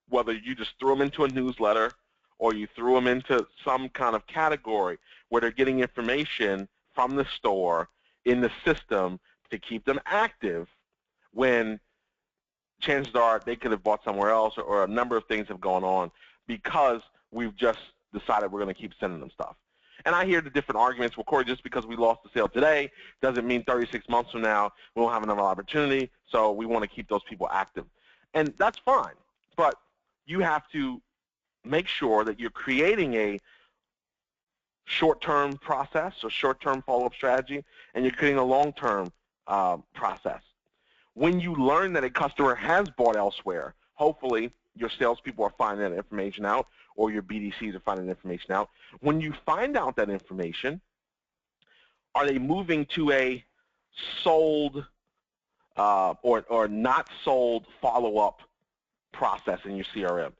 whether you just threw them into a newsletter or you threw them into some kind of category where they're getting information from the store in the system to keep them active, when chances are they could have bought somewhere else, or a number of things have gone on because we've just decided we're going to keep sending them stuff. And I hear the different arguments. Well, Cory, just because we lost the sale today doesn't mean 36 months from now we won't have another opportunity, so we want to keep those people active. And that's fine, but you have to make sure that you're creating a short-term process or short-term follow-up strategy, and you're creating a long-term process. When you learn that a customer has bought elsewhere, hopefully your salespeople are finding that information out, or your BDCs are finding that information out. When you find out that information, are they moving to a sold or not sold follow-up process in your CRM?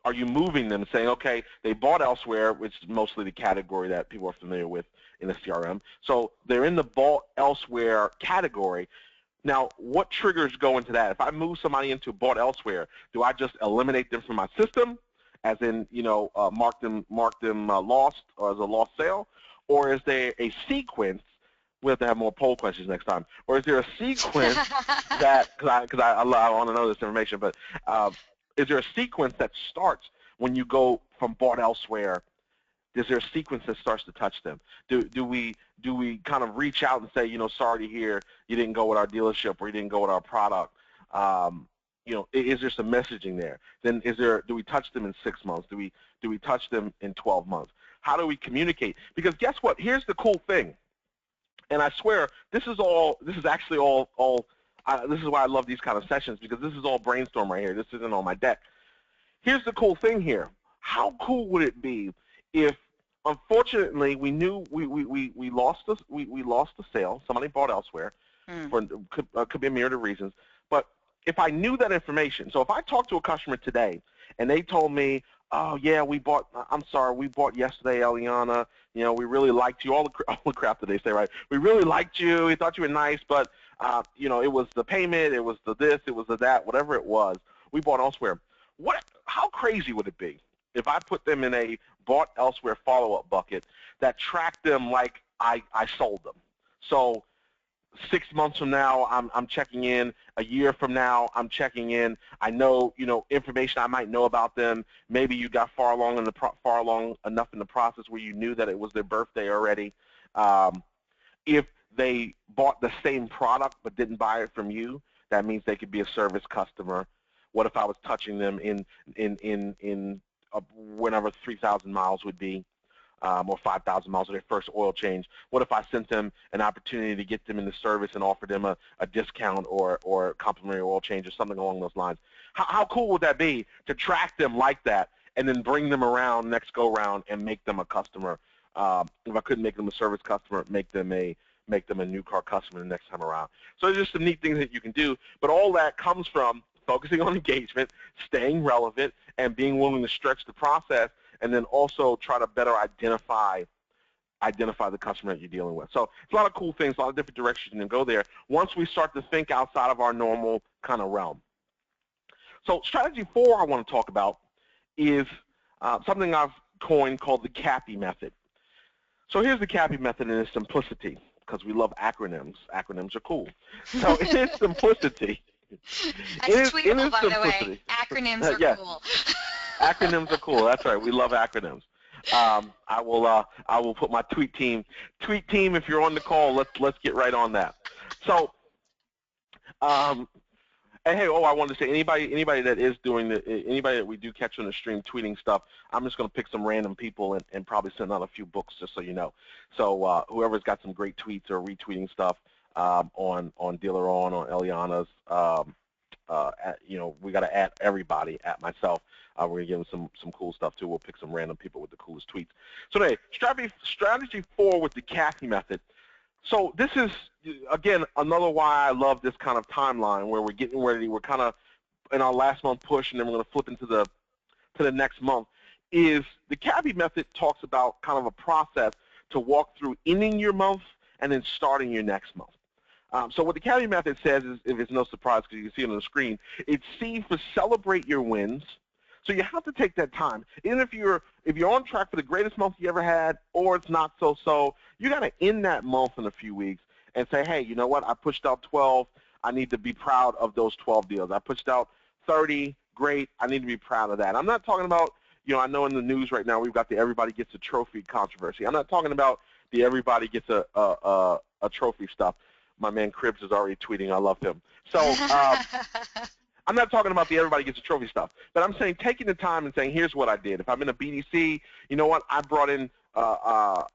Are you moving them and saying, okay, they bought elsewhere, which is mostly the category that people are familiar with in the CRM. So they're in the bought elsewhere category. Now, what triggers go into that? If I move somebody into bought elsewhere, do I just eliminate them from my system, as in, mark them lost or as a lost sale? Or is there a sequence? We have to have more poll questions next time. Or is there a sequence that, because I want to know this information, but is there a sequence that starts when you go from bought elsewhere? Is there a sequence that starts to touch them? Do we kind of reach out and say, sorry to hear you didn't go with our dealership or you didn't go with our product? Is there some messaging there? Then do we touch them in 6 months? Do we touch them in 12 months? How do we communicate? Because guess what? Here's the cool thing. And I swear, this is actually all this is why I love these kind of sessions, because this is all brainstorm right here. This isn't on my deck. Here's the cool thing here. How cool would it be if, unfortunately, we knew we lost the sale. Somebody bought elsewhere. Could be a myriad of reasons. But if I knew that information, so if I talked to a customer today and they told me, oh yeah, we bought yesterday, Eliana. We really liked you. All the crap that they say, right? We really liked you. We thought you were nice, but it was the payment, it was the this, it was the that, whatever it was. We bought elsewhere. How crazy would it be if I put them in a bought elsewhere follow-up bucket that tracked them like I sold them? So 6 months from now, I'm checking in. A year from now, I'm checking in. I know, information I might know about them. Maybe you got far along enough in the process where you knew that it was their birthday already. If they bought the same product but didn't buy it from you, that means they could be a service customer. What if I was touching them in whenever 3,000 miles would be? Or 5,000 miles of their first oil change? What if I sent them an opportunity to get them into service and offer them a discount or complimentary oil change or something along those lines? How cool would that be to track them like that and then bring them around next go-round and make them a customer? If I couldn't make them a service customer, make them a new car customer the next time around. So there's just some neat things that you can do, but all that comes from focusing on engagement, staying relevant, and being willing to stretch the process, and then also try to better identify the customer that you're dealing with. So it's a lot of cool things, a lot of different directions you can go there once we start to think outside of our normal kind of realm. So strategy 4 I want to talk about is something I've coined called the Cabbie Method. So here's the Cabbie Method in its simplicity, because we love acronyms. Acronyms are cool. So in its simplicity, That's tweetable, by the way. Acronyms are cool. Acronyms are cool. That's right. We love acronyms. I will put my tweet team. Tweet team, if you're on the call, let's get right on that. So, and hey, I wanted to say anybody that is doing anybody that we do catch on the stream tweeting stuff, I'm just going to pick some random people and probably send out a few books just so you know. So whoever's got some great tweets or retweeting stuff on Dealer On Eliana's. We got to add everybody, at myself. We're going to give them some cool stuff too. We'll pick some random people with the coolest tweets. So anyway, strategy 4 with the Cabbie Method. So this is, again, another why I love this kind of timeline where we're getting ready. We're kind of in our last month push, and then we're going to flip into the next month. Is the Cabbie Method talks about kind of a process to walk through ending your month and then starting your next month. So what the Cabbie Method says is, if it's no surprise because you can see it on the screen, it's C for celebrate your wins. So you have to take that time. Even if you're on track for the greatest month you ever had, or it's not so, you got to end that month in a few weeks and say, hey, you know what? I pushed out 12. I need to be proud of those 12 deals. I pushed out 30. Great. I need to be proud of that. I'm not talking about, I know in the news right now we've got the everybody gets a trophy controversy. I'm not talking about the everybody gets a trophy stuff. My man Cribbs is already tweeting. I love him. So I'm not talking about the everybody gets a trophy stuff, but I'm saying taking the time and saying, here's what I did. If I'm in a BDC, you know what? I brought in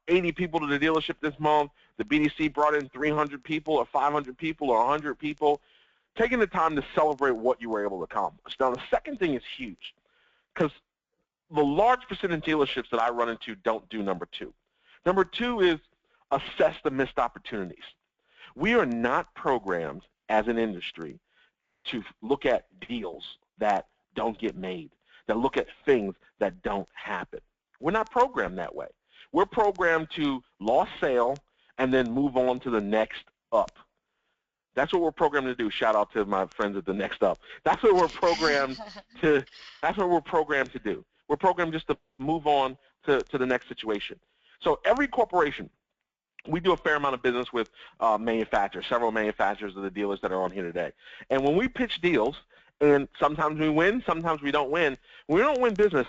80 people to the dealership this month. The BDC brought in 300 people or 500 people or 100 people. taking the time to celebrate what you were able to accomplish. Now, the second thing is huge because the large percentage of dealerships that I run into don't do number two. Number two is assess the missed opportunities. We are not programmed as an industry to look at deals that don't get made, that look at things that don't happen. We're not programmed that way. We're programmed to lost sale and then move on to the next up. That's what we're programmed to do. Shout out to my friends at the Next Up. That's what we're programmed to. That's what we're programmed to do. We're programmed just to move on to the next situation. So every corporation, we do a fair amount of business with manufacturers, several manufacturers of the dealers that are on here today. And when we pitch deals, and sometimes we win, sometimes we don't win. When we don't win business,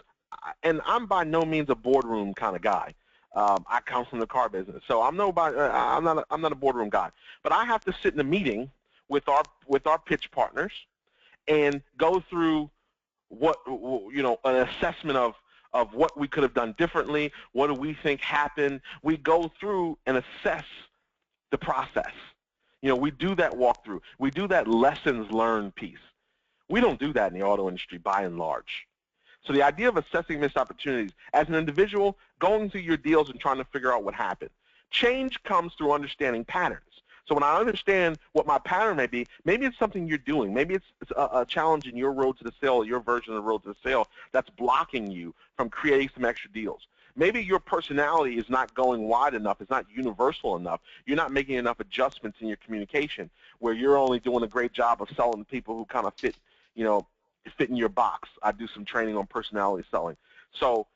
and I'm by no means a boardroom kind of guy. I come from the car business, so I'm not a boardroom guy. But I have to sit in a meeting with our pitch partners and go through an assessment of what we could have done differently. What do we think happened? We go through and assess the process. We do that walkthrough. We do that lessons learned piece. We don't do that in the auto industry by and large. So the idea of assessing missed opportunities, as an individual, going through your deals and trying to figure out what happened. Change comes through understanding patterns. So when I understand what my pattern may be, maybe it's something you're doing. Maybe it's a challenge in your road to the sale, your version of the road to the sale that's blocking you from creating some extra deals. Maybe your personality is not going wide enough. It's not universal enough. You're not making enough adjustments in your communication where you're only doing a great job of selling to people who kind of fit in your box. I do some training on personality selling. So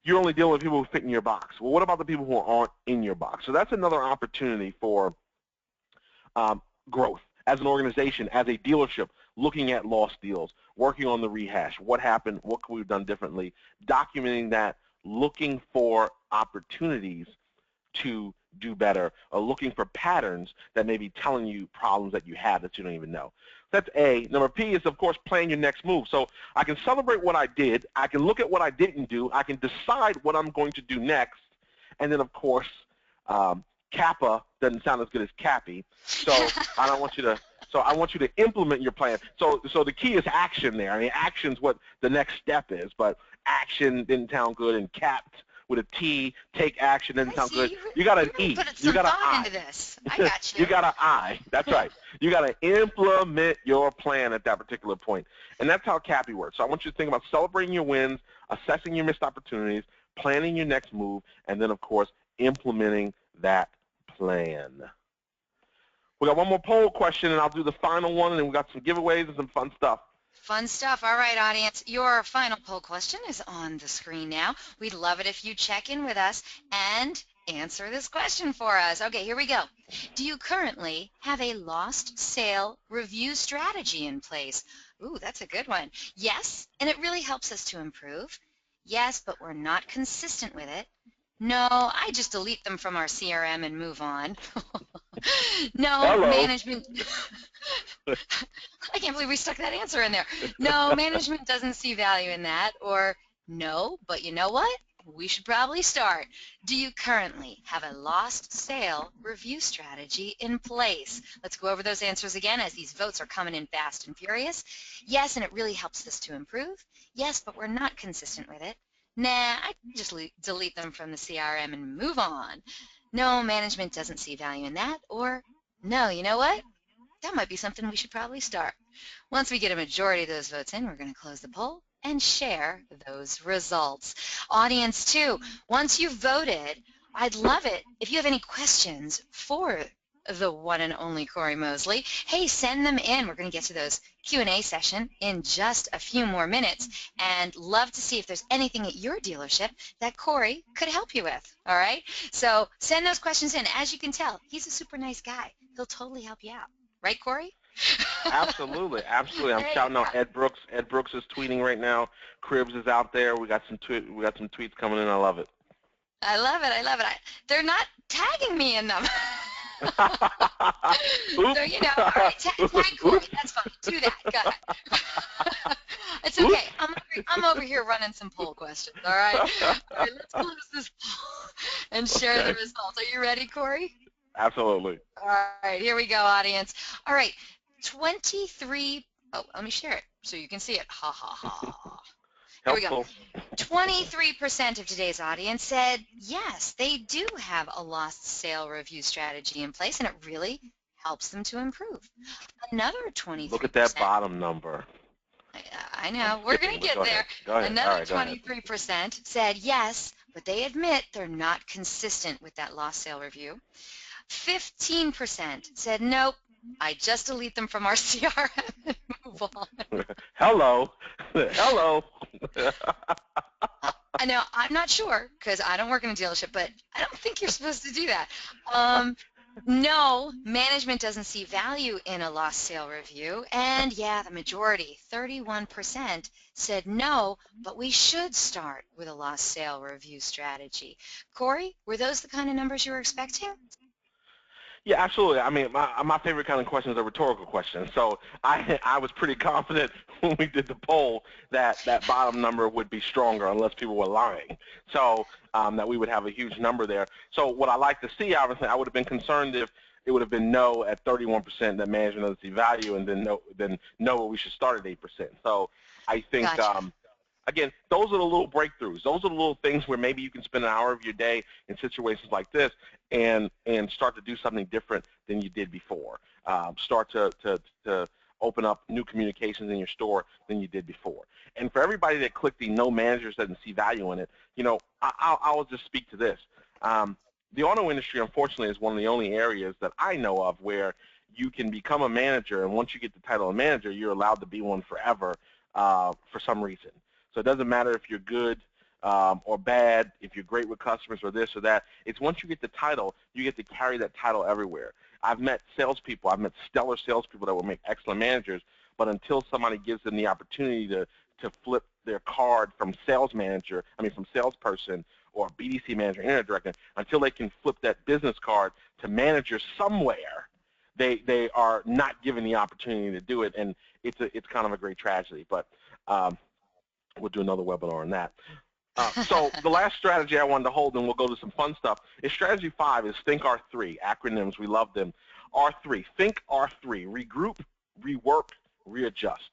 you're only dealing with people who fit in your box. Well, what about the people who aren't in your box? So that's another opportunity for growth as an organization, as a dealership, looking at lost deals, working on the rehash, what happened, what could we have done differently, documenting that, looking for opportunities to do better, or looking for patterns that may be telling you problems that you have that you don't even know. That's A. Number P is, of course, planning your next move. So I can celebrate what I did. I can look at what I didn't do. I can decide what I'm going to do next. And then, of course, Kappa doesn't sound as good as Cappy. So I want you to implement your plan. So the key is action there. I mean, action's what the next step is. But action didn't sound good, and capped with a T, take action didn't sound good. You got an E. You got an I. Into this. I got you. You got an I. That's right. You got to implement your plan at that particular point. And that's how Cappy works. So I want you to think about celebrating your wins, assessing your missed opportunities, planning your next move, and then, of course, implementing that plan. We got one more poll question, and I'll do the final one, and then we got some giveaways and some fun stuff. Fun stuff. All right, audience, your final poll question is on the screen now. We'd love it if you check in with us and answer this question for us. Okay, here we go. Do you currently have a lost sale review strategy in place? Ooh, that's a good one. Yes, and it really helps us to improve. Yes, but we're not consistent with it. No, I just delete them from our CRM and move on. No, Hello. Management. I can't believe we stuck that answer in there. No, management doesn't see value in that. Or no, but you know what? We should probably start. Do you currently have a lost sale review strategy in place? Let's go over those answers again as these votes are coming in fast and furious. Yes, and it really helps us to improve. Yes, but we're not consistent with it. Nah, I just delete them from the CRM and move on. No, management doesn't see value in that. Or no, you know what? That might be something we should probably start. Once we get a majority of those votes in, we're going to close the poll and share those results. Audience, too, once you've voted, I'd love it if you have any questions for the one and only Cory Mosley. Hey, send them in. We're going to get to those Q&A session in just a few more minutes, and love to see if there's anything at your dealership that Cory could help you with, all right? So send those questions in. As you can tell, he's a super nice guy. He'll totally help you out. Right, Cory? Absolutely, absolutely. I'm shouting out Ed Brooks. Ed Brooks is tweeting right now. Cribs is out there. We got some tweets coming in. I love it. I love it. I love it. They're not tagging me in them. So, all right, tag Cory. That's fine. Do that. Go ahead. It's okay. I'm over here running some poll questions, all right? All right, let's close this poll and share the results. Are you ready, Cory? Absolutely. All right, here we go, audience. All right, 23, oh, let me share it so you can see it. Ha ha ha. Here we go. Helpful. 23% of today's audience said yes, they do have a lost sale review strategy in place, and it really helps them to improve. Another Look at that 23%, bottom number. I I'm know, we're going skipping, to but get go ahead. there. Go ahead. All Another right, go ahead. 23% said yes, but they admit they're not consistent with that lost sale review. 15% said nope, I just delete them from our CRM and move on. Hello. Hello. I know, I'm not sure because I don't work in a dealership, but I don't think you're supposed to do that. No, management doesn't see value in a lost sale review. And yeah, the majority, 31%, said no, but we should start with a lost sale review strategy. Cory, were those the kind of numbers you were expecting? Yeah, absolutely. I mean, my favorite kind of questions are rhetorical questions. So I was pretty confident when we did the poll that that bottom number would be stronger unless people were lying. So that we would have a huge number there. So what I like to see, obviously, I would have been concerned if it would have been no at 31% that management doesn't see value, and then no, we should start at 8%. So I think Gotcha. again, those are the little breakthroughs. Those are the little things where maybe you can spend an hour of your day in situations like this and start to do something different than you did before. Start to open up new communications in your store than you did before. And for everybody that clicked the no managers doesn't see value in it, you know, I'll just speak to this. The auto industry, unfortunately, is one of the only areas that I know of where you can become a manager, and once you get the title of manager, you're allowed to be one forever for some reason. So it doesn't matter if you're good or bad, if you're great with customers or this or that. It's once you get the title, you get to carry that title everywhere. I've met salespeople, I've met stellar salespeople that will make excellent managers, but until somebody gives them the opportunity to flip their card from from salesperson or BDC manager, internet director, until they can flip that business card to manager somewhere, they are not given the opportunity to do it, and it's kind of a great tragedy. But we'll do another webinar on that. So the last strategy I wanted to hold, and we'll go to some fun stuff, is strategy 5 is think R3. Acronyms, we love them. R3, think R3, regroup, rework, readjust.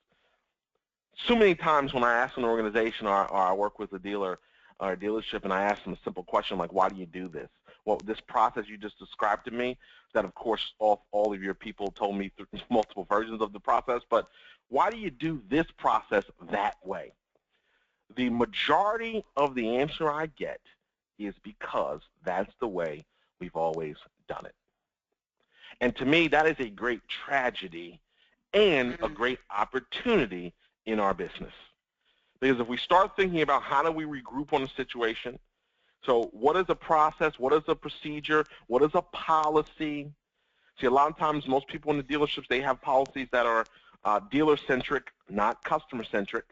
So many times when I ask an organization or I work with a dealer or a dealership and I ask them a simple question like, why do you do this? Well, this process you just described to me, that of course all of your people told me through multiple versions of the process, but why do you do this process that way? The majority of the answer I get is because that's the way we've always done it. And to me, that is a great tragedy and a great opportunity in our business. Because if we start thinking about how do we regroup on a situation, so what is a process, what is a procedure, what is a policy? See, a lot of times most people in the dealerships, they have policies that are dealer-centric, not customer-centric.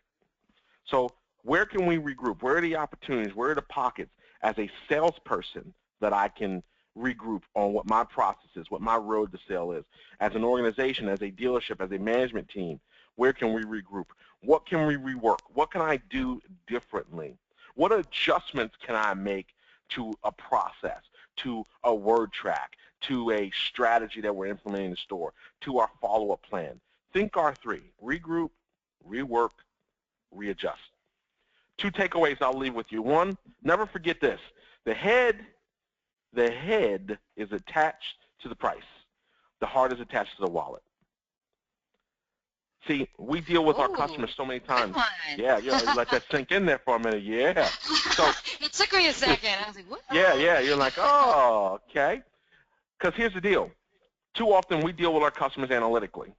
So where can we regroup? Where are the opportunities? Where are the pockets as a salesperson that I can regroup on what my process is, what my road to sale is? As an organization, as a dealership, as a management team, where can we regroup? What can we rework? What can I do differently? What adjustments can I make to a process, to a word track, to a strategy that we're implementing in the store, to our follow-up plan? Think R3, regroup, rework, readjust. 2 takeaways I'll leave with you. 1, never forget this. The head is attached to the price. The heart is attached to the wallet. See, we deal with our customers so many times. Yeah, let that sink in there for a minute. Yeah. So it took me a second. I was like, what? Yeah, you're like, oh, okay. Because here's the deal. Too often we deal with our customers analytically.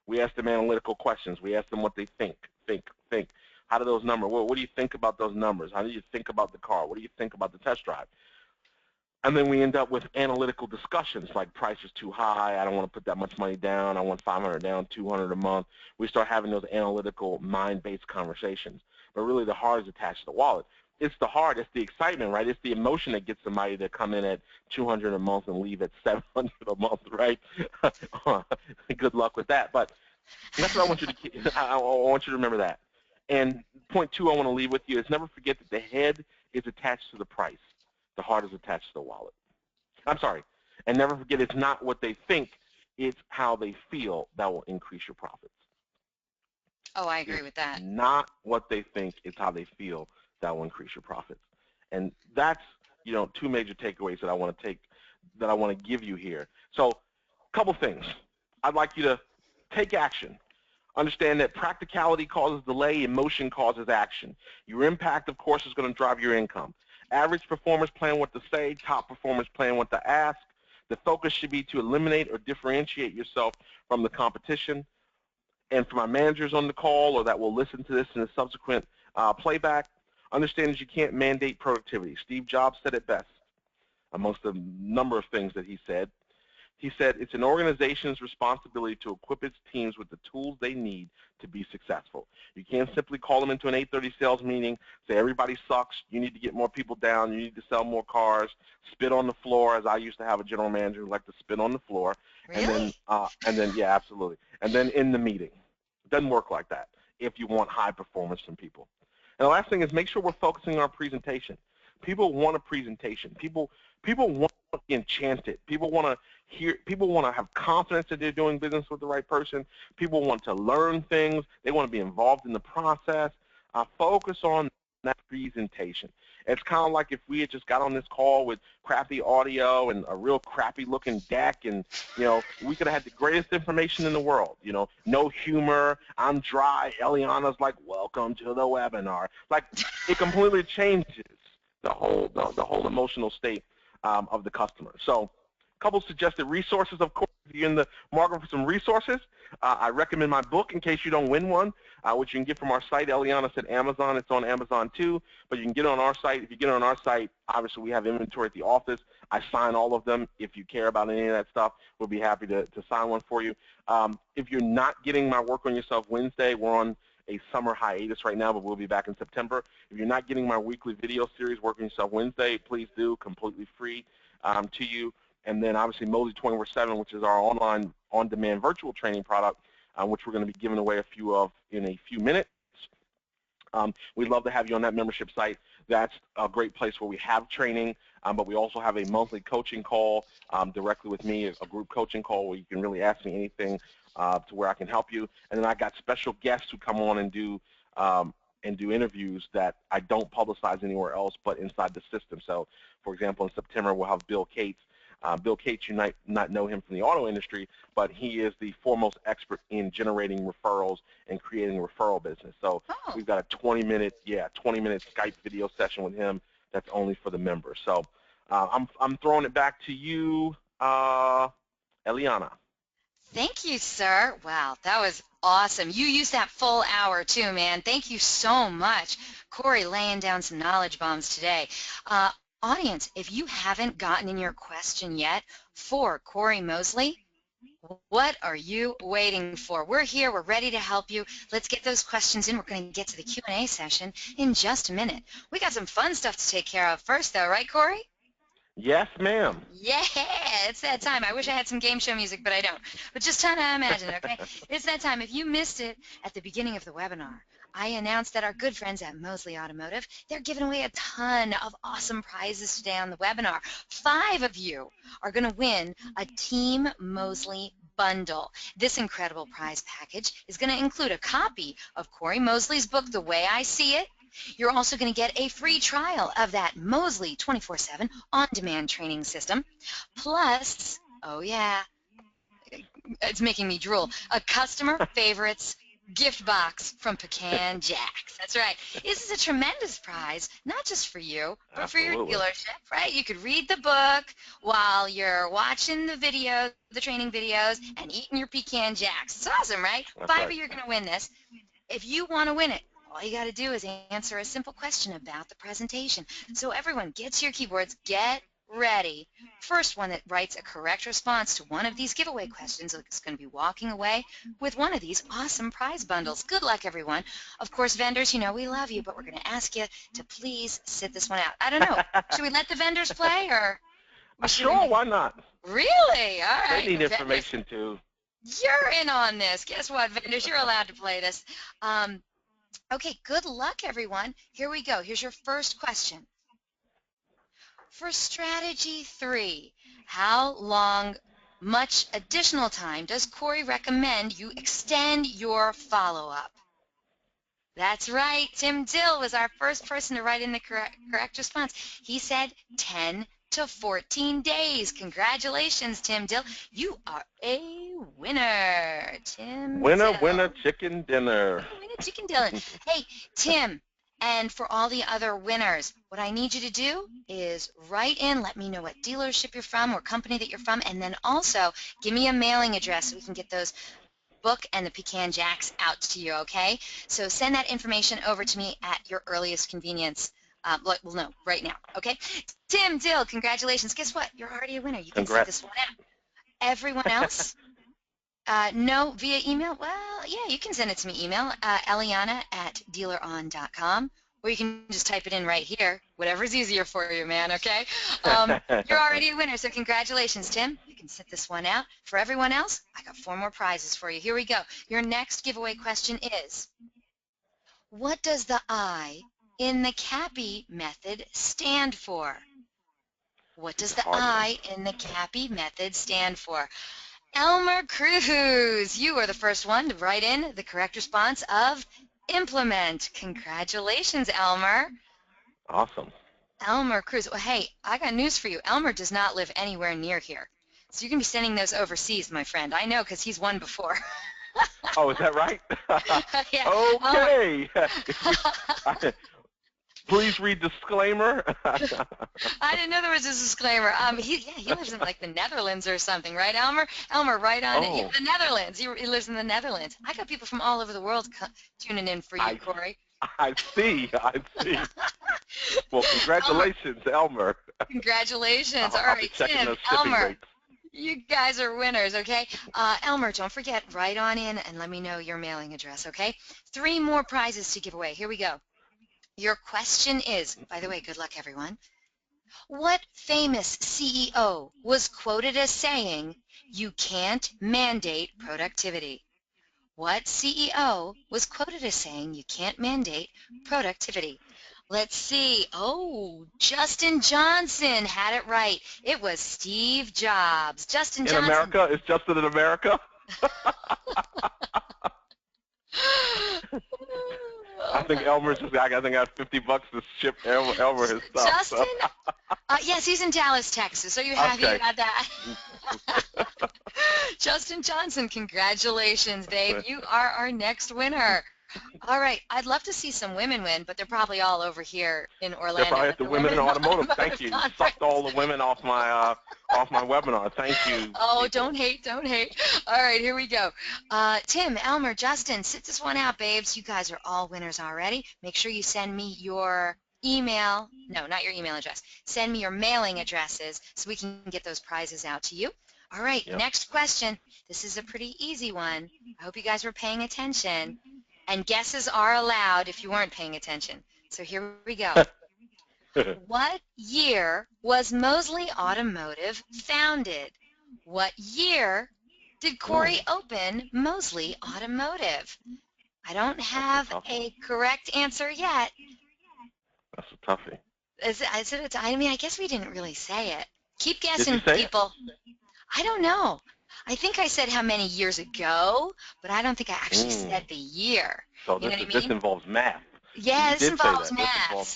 We ask them analytical questions. We ask them what they think. How do those numbers, what do you think about those numbers? How do you think about the car? What do you think about the test drive? And then we end up with analytical discussions like price is too high, I don't want to put that much money down, I want 500 down, 200 a month. We start having those analytical, mind-based conversations. But really the heart is attached to the wallet. It's the heart, it's the excitement, right? It's the emotion that gets somebody to come in at 200 a month and leave at 700 a month, right? Good luck with that. But that's what I want you to I want you to remember that. And point 2 I want to leave with you is never forget that the head is attached to the price. The heart is attached to the wallet. I'm sorry. And never forget it's not what they think, It's how they feel that will increase your profits. Oh, I agree It's with that. not what they think, it's how they feel that will increase your profits. And that's, two major takeaways that I want to give you here. So, a couple things. I'd like you to take action. Understand that practicality causes delay, emotion causes action. Your impact, of course, is going to drive your income. Average performers plan what to say, top performers plan what to ask. The focus should be to eliminate or differentiate yourself from the competition. And for my managers on the call or that will listen to this in a subsequent playback, understand that you can't mandate productivity. Steve Jobs said it best amongst a number of things that he said. He said, it's an organization's responsibility to equip its teams with the tools they need to be successful. You can't simply call them into an 8:30 sales meeting, say everybody sucks, you need to get more people down, you need to sell more cars, spit on the floor, as I used to have a general manager who liked to spit on the floor. Really? And then, yeah, absolutely. And then in the meeting. It doesn't work like that if you want high performance from people. And the last thing is make sure we're focusing on our presentation. People want a presentation. People want to be enchanted. People want to have confidence that they're doing business with the right person. People want to learn things. They want to be involved in the process. Focus on that presentation. It's kind of like if we had just got on this call with crappy audio and a real crappy looking deck, and we could have had the greatest information in the world. No humor. I'm dry. Eliana's like, welcome to the webinar. Like, it completely changes the whole emotional state of the customer. So, a couple suggested resources, of course. If you're in the market for some resources, I recommend my book in case you don't win one, which you can get from our site. Eliana said Amazon. It's on Amazon too, but you can get it on our site. If you get it on our site, obviously we have inventory at the office. I sign all of them. If you care about any of that stuff, we'll be happy to sign one for you. If you're not getting my Work on Yourself Wednesday, we're on a summer hiatus right now, but we'll be back in September. If you're not getting my weekly video series, Work on Yourself Wednesday, please do, completely free to you. And then obviously Mosley 24/7, which is our online on-demand virtual training product, which we're going to be giving away a few of in a few minutes. We'd love to have you on that membership site. That's a great place where we have training, but we also have a monthly coaching call directly with me, a group coaching call where you can really ask me anything to where I can help you. And then I got special guests who come on and do interviews that I don't publicize anywhere else but inside the system. So, for example, in September we'll have Bill Cates. Bill Cates, you might not know him from the auto industry, but he is the foremost expert in generating referrals and creating a referral business. So we've got a 20-minute Skype video session with him that's only for the members. So I'm throwing it back to you, Eliana. Thank you, sir. Wow, that was awesome. You used that full hour too, man. Thank you so much. Cory laying down some knowledge bombs today. Audience, if you haven't gotten in your question yet for Cory Mosley, what are you waiting for? We're here. We're ready to help you. Let's get those questions in. We're going to get to the Q&A session in just a minute. We got some fun stuff to take care of first, though, right, Cory? Yes, ma'am. Yeah, it's that time. I wish I had some game show music, but I don't. But just try to imagine it, okay? It's that time. If you missed it at the beginning of the webinar, I announced that our good friends at Mosley Automotive, they're giving away a ton of awesome prizes today on the webinar. 5 of you are going to win a Team Mosley bundle. This incredible prize package is going to include a copy of Cory Mosley's book, The Way I See It. You're also going to get a free trial of that Mosley 24/7 on-demand training system. Plus, oh yeah, it's making me drool, a customer favorites gift box from Pecan Jacks. That's right. This is a tremendous prize, not just for you, but Absolutely. for your dealership, right? You could read the book while you're watching the video, the training videos, and eating your Pecan Jacks. It's awesome, right? That's 5 right. of you are going to win this. If you want to win it, all you got to do is answer a simple question about the presentation. So everyone, get to your keyboards, get ready. First one that writes a correct response to one of these giveaway questions is going to be walking away with one of these awesome prize bundles. Good luck, everyone. Of course, vendors, we love you, but we're going to ask you to please sit this one out. I don't know. Should we let the vendors play, or? Sure, why not? Really? All right. They need information, too. You're in on this. Guess what, vendors? You're allowed to play this. Okay, good luck, everyone. Here we go. Here's your first question. For strategy 3, how long much additional time does Cory recommend you extend your follow-up? That's right. Tim Dill was our first person to write in the correct response. He said 10 to 14 days. Congratulations, Tim Dill. You are a winner, Tim Winner, winner, Dill. chicken dinner. Winner, chicken dinner. Hey, Tim, and for all the other winners, what I need you to do is write in, let me know what dealership you're from or company that you're from, and then also give me a mailing address so we can get those book and the pecan jacks out to you, okay? So send that information over to me at your earliest convenience. Well, no, right now, okay? Tim Dill, congratulations. Guess what? You're already a winner. You can send Congrats. this one out. Everyone else, no, via email? Well, yeah, you can send it to me email, Eliana@dealeron.com, or you can just type it in right here, whatever's easier for you, man, okay? You're already a winner, so congratulations, Tim. You can set this one out. For everyone else, I got 4 more prizes for you. Here we go. Your next giveaway question is, what does the I in the Cabbie method stand for? What does the I in the Cabbie method stand for? Elmer Cruz, you are the first one to write in the correct response of implement. Congratulations, Elmer. Awesome. Elmer Cruz. Well, hey, I got news for you. Elmer does not live anywhere near here. So you can be sending those overseas, my friend. I know because he's won before. Oh, is that right? Yeah. Okay. Please read disclaimer. I didn't know there was a disclaimer. He lives in like the Netherlands or something, right, Elmer? Elmer, right on it. Yeah, the Netherlands. He lives in the Netherlands. I got people from all over the world tuning in for you, Cory. I see. Well, congratulations, Elmer. Congratulations. All I'll be right, checking Tim, those shipping Elmer, rates. you guys are winners, okay? Elmer, don't forget, write on in and let me know your mailing address, okay? 3 more prizes to give away. Here we go. Your question is, by the way, good luck, everyone. What famous CEO was quoted as saying, "You can't mandate productivity"? What CEO was quoted as saying, "You can't mandate productivity"? Let's see. Oh, Justin Johnson had it right. It was Steve Jobs. Justin In Johnson. America? Is Justin in America? I think Elmer's just, I think I have $50 to ship Elmer his stuff. Justin? Yes, he's in Dallas, Texas. Are you happy about that? Justin Johnson, congratulations, babe. You are our next winner. All right, I'd love to see some women win, but they're probably all over here in Orlando. They're probably at the Women in Automotive. Thank you. You sucked all the women off my webinar. Thank you. Oh, people. don't hate. All right, here we go. Tim, Elmer, Justin, sit this one out, babes. You guys are all winners already. Make sure you send me your email. No, not your email address. Send me your mailing addresses so we can get those prizes out to you. All right, Next question. This is a pretty easy one. I hope you guys were paying attention. And guesses are allowed if you weren't paying attention. So here we go. What year was Mosley Automotive founded? What year did Cory open Mosley Automotive? I don't have a correct answer yet. That's a toughie. I guess we didn't really say it. Keep guessing, people. I don't know. I think I said how many years ago, but I don't think I actually said the year. So this involves math. Yeah, this involves math.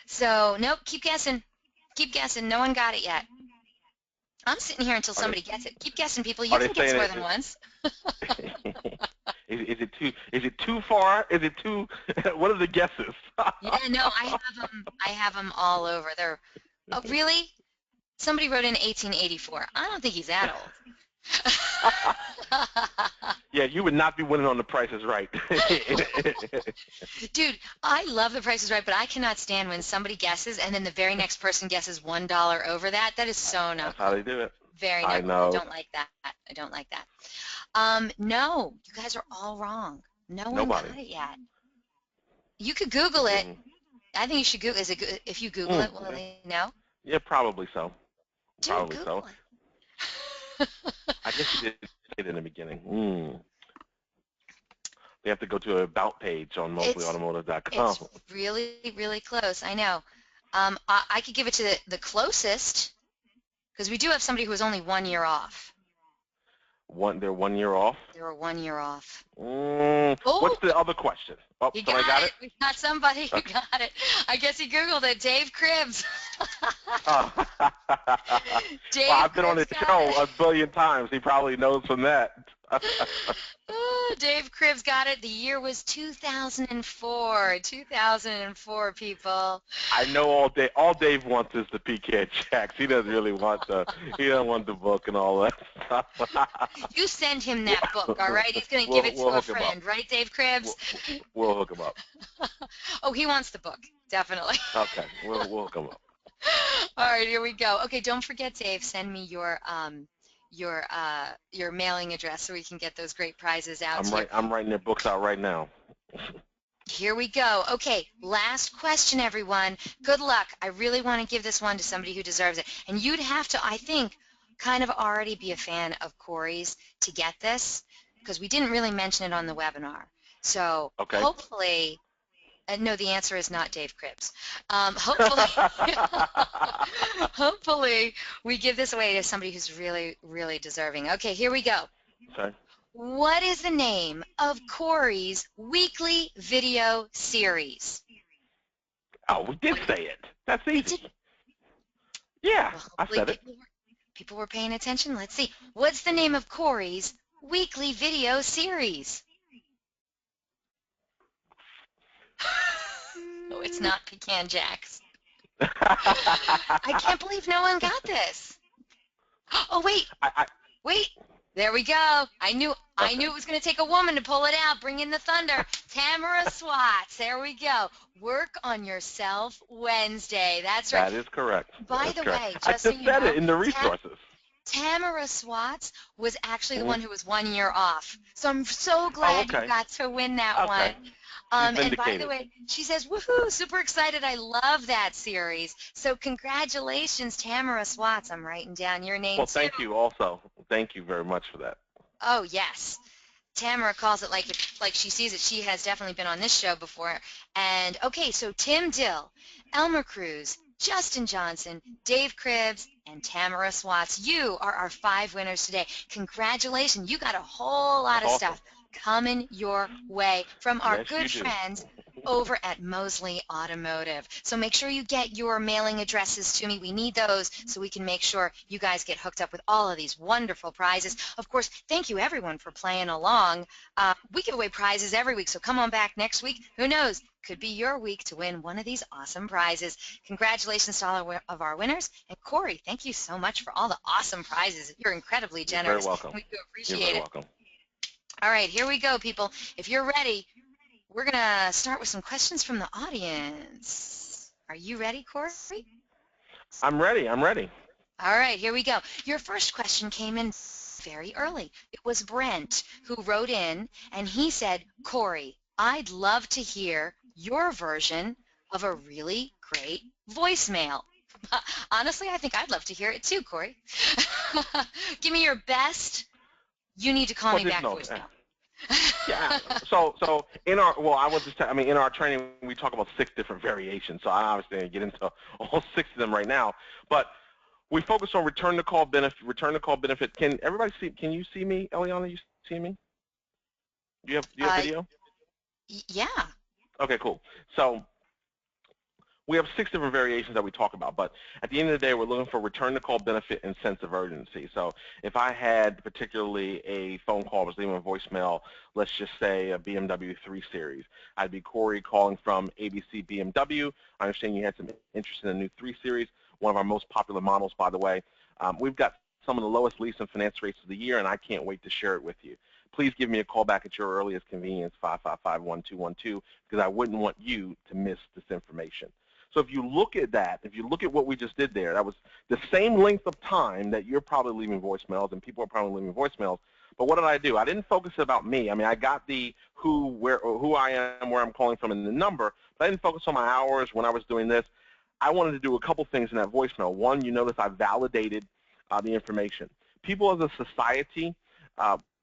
So nope, keep guessing. Keep guessing. No one got it yet. I'm sitting here until somebody gets it. Keep guessing, people. You can guess more than once. Is it too far? Is it too? What are the guesses? Yeah, no, I have them all over. They're really? Somebody wrote in 1884. I don't think he's that old. Yeah, you would not be winning on The Price is Right. Dude, I love The Price is Right, but I cannot stand when somebody guesses and then the very next person guesses $1 over that. That is so not That's how they do it. Very I not know. I don't like that. I don't like that. No, you guys are all wrong. No one got it yet. You could Google it. I think you should Google. If you Google it, will they know? Yeah, probably so. Dude, probably Google so. it. I guess you did say it in the beginning. They have to go to an about page on mosleyautomotive.com. It's really, really close. I know. I could give it to the closest because we do have somebody who is only 1 year off. They're 1 year off. They were 1 year off. What's Oh, the other question? Oh, you somebody got got it. it? We got somebody who Okay. got it. I guess he Googled it. Dave Cribbs. Oh. Well, Dave I've been on Cribbs his got show it. a billion times. He probably knows from that. Oh, Dave Cribbs got it. The year was 2004. 2004, people. I know all Dave wants is the pecan checks. He doesn't really want he doesn't want the book and all that stuff. You send him that book, all right? He's going to give it We'll to a hook him up. friend, right, Dave Cribbs? We'll, we'll hook him up. Oh, he wants the book, definitely. Okay, we'll hook him up. All right, here we go. Okay, don't forget, Dave, send me your mailing address so we can get those great prizes out to you. I'm writing their books out right now. Here we go. Okay, last question, everyone. Good luck. I really want to give this one to somebody who deserves it. And you'd have to, I think, kind of already be a fan of Cory's to get this, because we didn't really mention it on the webinar. So Okay. hopefully, no, the answer is not Dave Cribbs. Hopefully, hopefully we give this away to somebody who's really, really deserving. Okay, here we go. Okay. What is the name of Cory's weekly video series? Oh, we did say it. That's easy. Yeah, Well, I hopefully said it. people were paying attention. Let's see. What's the name of Cory's weekly video series? No, it's not Pecan Jacks. I can't believe no one got this. Oh, wait. Wait. There we go. I knew it was going to take a woman to pull it out. Bring in the thunder. Tamara Swats. There we go. Work on yourself Wednesday. That's right. That is correct. By the way, I just so just you said know, it in the resources. Tamara Swats was actually the one who was 1 year off. So I'm so glad you got to win that one. And by the way, she says, woohoo, super excited. I love that series. So congratulations, Tamara Swats. I'm writing down your name, Well, too. thank you also. Thank you very much for that. Oh, yes. Tamara calls it like she sees it. She has definitely been on this show before. And, okay, so Tim Dill, Elmer Cruz, Justin Johnson, Dave Cribbs, and Tamara Swats. You are our 5 winners today. Congratulations. You got a whole lot of stuff coming your way from our good friends over at Mosley Automotive. So make sure you get your mailing addresses to me. We need those so we can make sure you guys get hooked up with all of these wonderful prizes. Of course, thank you everyone for playing along. We give away prizes every week, so come on back next week. Who knows? Could be your week to win one of these awesome prizes. Congratulations to all of our winners. And Cory, thank you so much for all the awesome prizes. You're incredibly generous. You're very welcome. We do appreciate it. You're very welcome. All right, here we go, people. If you're ready, we're going to start with some questions from the audience. Are you ready, Cory? I'm ready. I'm ready. All right, here we go. Your first question came in very early. It was Brent who wrote in, and he said, Cory, I'd love to hear your version of a really great voicemail. Honestly, I think I'd love to hear it too, Cory. Give me your best. You need to call me back voicemail. Yeah. So in our in our training we talk about 6 different variations. So I obviously didn't get into all 6 of them right now, but we focus on return to call benefit. Return to call benefit. Can everybody see? Can you see me, Eliana? You see me? Do you have video? Yeah. Okay, cool. So we have 6 different variations that we talk about, but at the end of the day, we're looking for return to call benefit and sense of urgency. So if I had particularly a phone call, was leaving a voicemail, let's just say a BMW 3 Series, I'd be Cory calling from ABC BMW. I understand you had some interest in the new 3 Series, one of our most popular models, by the way. We've got some of the lowest lease and finance rates of the year, and I can't wait to share it with you. Please give me a call back at your earliest convenience, 555-1212, because I wouldn't want you to miss this information. So if you look at that, if you look at what we just did there, that was the same length of time that you're probably leaving voicemails and people are probably leaving voicemails. But what did I do? I didn't focus about me. I mean, I got the who, where, or who I am, where I'm calling from, and the number, but I didn't focus on my hours when I was doing this. I wanted to do a couple things in that voicemail. One, you notice I validated the information. People as a society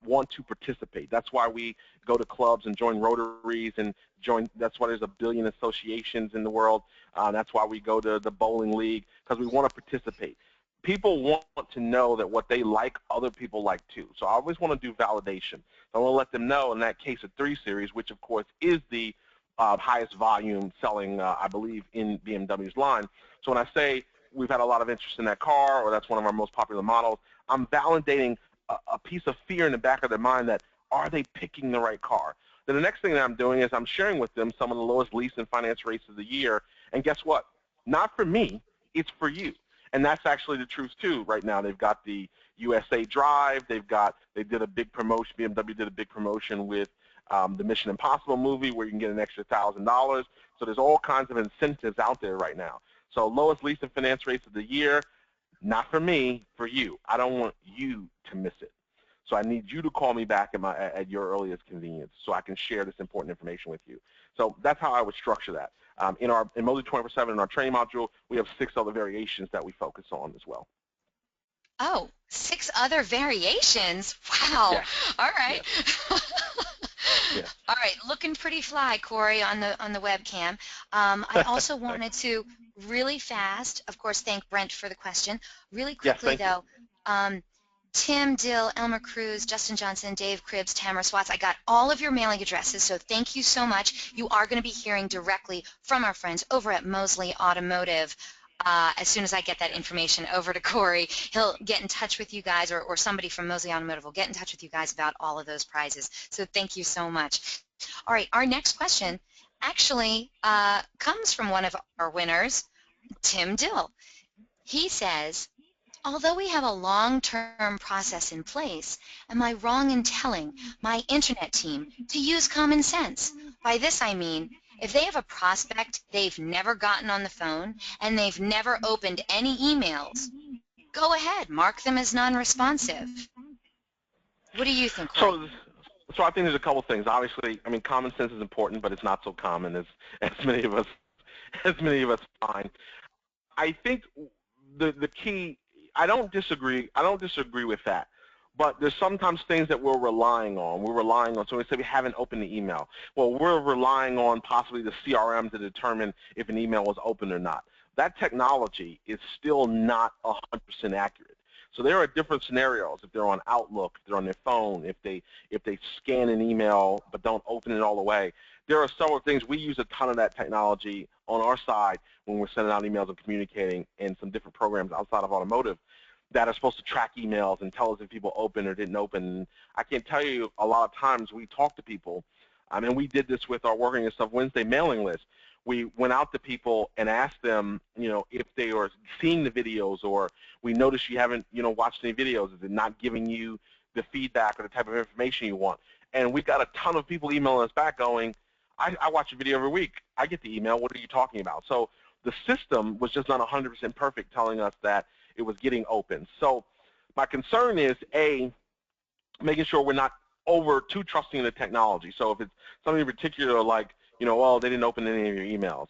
want to participate. That's why we go to clubs and join Rotaries and join. That's why there's a billion associations in the world. That's why we go to the bowling league, because we want to participate. people want to know that what they like, other people like too. So I always want to do validation. So I want to let them know in that case of 3 Series, which of course is the highest volume selling, I believe, in BMW's line. So when I say we've had a lot of interest in that car, or that's one of our most popular models, I'm validating a piece of fear in the back of their mind that, are they picking the right car? Then the next thing that I'm doing is I'm sharing with them some of the lowest lease and finance rates of the year. And guess what? Not for me, it's for you. And that's actually the truth too. Right now, they've got the USA Drive. They did a big promotion. BMW did a big promotion with the Mission Impossible movie, where you can get an extra $1,000. So there's all kinds of incentives out there right now. So lowest lease and finance rates of the year, not for me, for you. I don't want you to miss it. So I need you to call me back at your earliest convenience so I can share this important information with you. So that's how I would structure that. In Mosley 24/7, in our training module, we have 6 other variations that we focus on as well. Oh, 6 other variations? Wow. Yes. All right. Yes. Yes. All right, looking pretty fly, Cory, on the webcam. I also wanted to really fast, of course, thank Brent for the question. Really Yes, quickly, thank you. though, Tim, Dill, Elmer Cruz, Justin Johnson, Dave Cribbs, Tamara Swats, I got all of your mailing addresses, so thank you so much. You are going to be hearing directly from our friends over at Mosley Automotive. As soon as I get that information over to Cory, he'll get in touch with you guys, or somebody from Mosley Automotive will get in touch with you guys about all of those prizes. So thank you so much. All right, our next question actually comes from one of our winners, Tim Dill. He says, although we have a long-term process in place, am I wrong in telling my internet team to use common sense? By this I mean, if they have a prospect they've never gotten on the phone and they've never opened any emails, go ahead, mark them as non-responsive. What do you think, Cory? So I think there's a couple things. Obviously, I mean, common sense is important, but it's not so common as many of us find. I think the key, I don't disagree with that. But there's sometimes things that we're relying on. So we say we haven't opened the email. Well, we're relying on possibly the CRM to determine if an email was open or not. That technology is still not 100% accurate. So there are different scenarios. If they're on Outlook, if they're on their phone, if they scan an email but don't open it all the way. There are several things. We use a ton of that technology on our side when we're sending out emails and communicating in some different programs outside of automotive that are supposed to track emails and tell us if people opened or didn't open. I can tell you a lot of times we talk to people, and we did this with our Working and Stuff Wednesday mailing list. We went out to people and asked them, if they are seeing the videos, or we notice you haven't, watched any videos. Is it not giving you the feedback or the type of information you want? And we got a ton of people emailing us back going, I watch a video every week. I get the email. What are you talking about? So the system was just not 100% perfect telling us that it was getting open. So my concern is, A, making sure we're not too trusting in the technology. So if it's something in particular like, well, they didn't open any of your emails,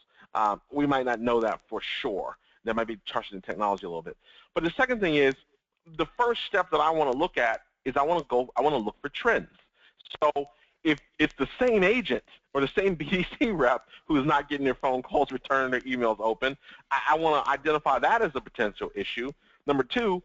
we might not know that for sure. That might be trusting the technology a little bit. But the second thing is, the first step that I want to look at is I want to look for trends. So if it's the same agent or the same BDC rep who is not getting their phone calls returned, their emails open, I want to identify that as a potential issue. Number 2,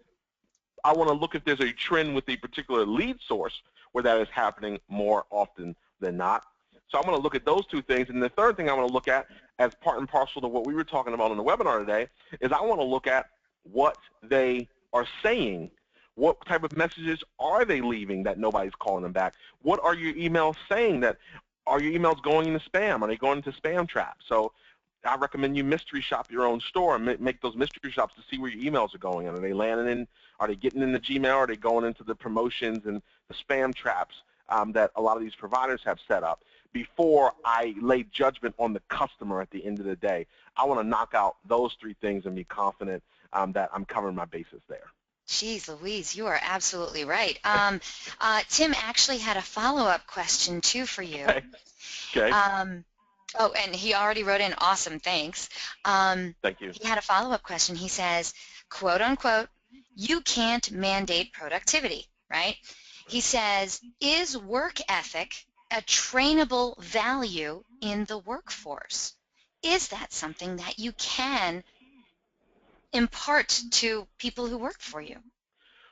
I want to look if there's a trend with a particular lead source where that is happening more often than not. So I'm going to look at those 2 things. And the third thing I want to look at, as part and parcel to what we were talking about in the webinar today, is I want to look at what they are saying. What type of messages are they leaving that nobody's calling them back? What are your emails saying? Are your emails going into spam? Are they going into spam traps? So I recommend you mystery shop your own store and make those mystery shops to see where your emails are going. Are they landing in? Are they getting in the Gmail? Are they going into the promotions and the spam traps that a lot of these providers have set up? Before I lay judgment on the customer at the end of the day, I want to knock out those 3 things and be confident that I'm covering my bases there. Jeez Louise, you are absolutely right. Tim actually had a follow-up question, too, for you. Okay. Oh, and he already wrote in, awesome, thanks. Thank you. He had a follow-up question. He says, quote, unquote, you can't mandate productivity, right? He says, is work ethic a trainable value in the workforce? Is that something that you can impart to people who work for you?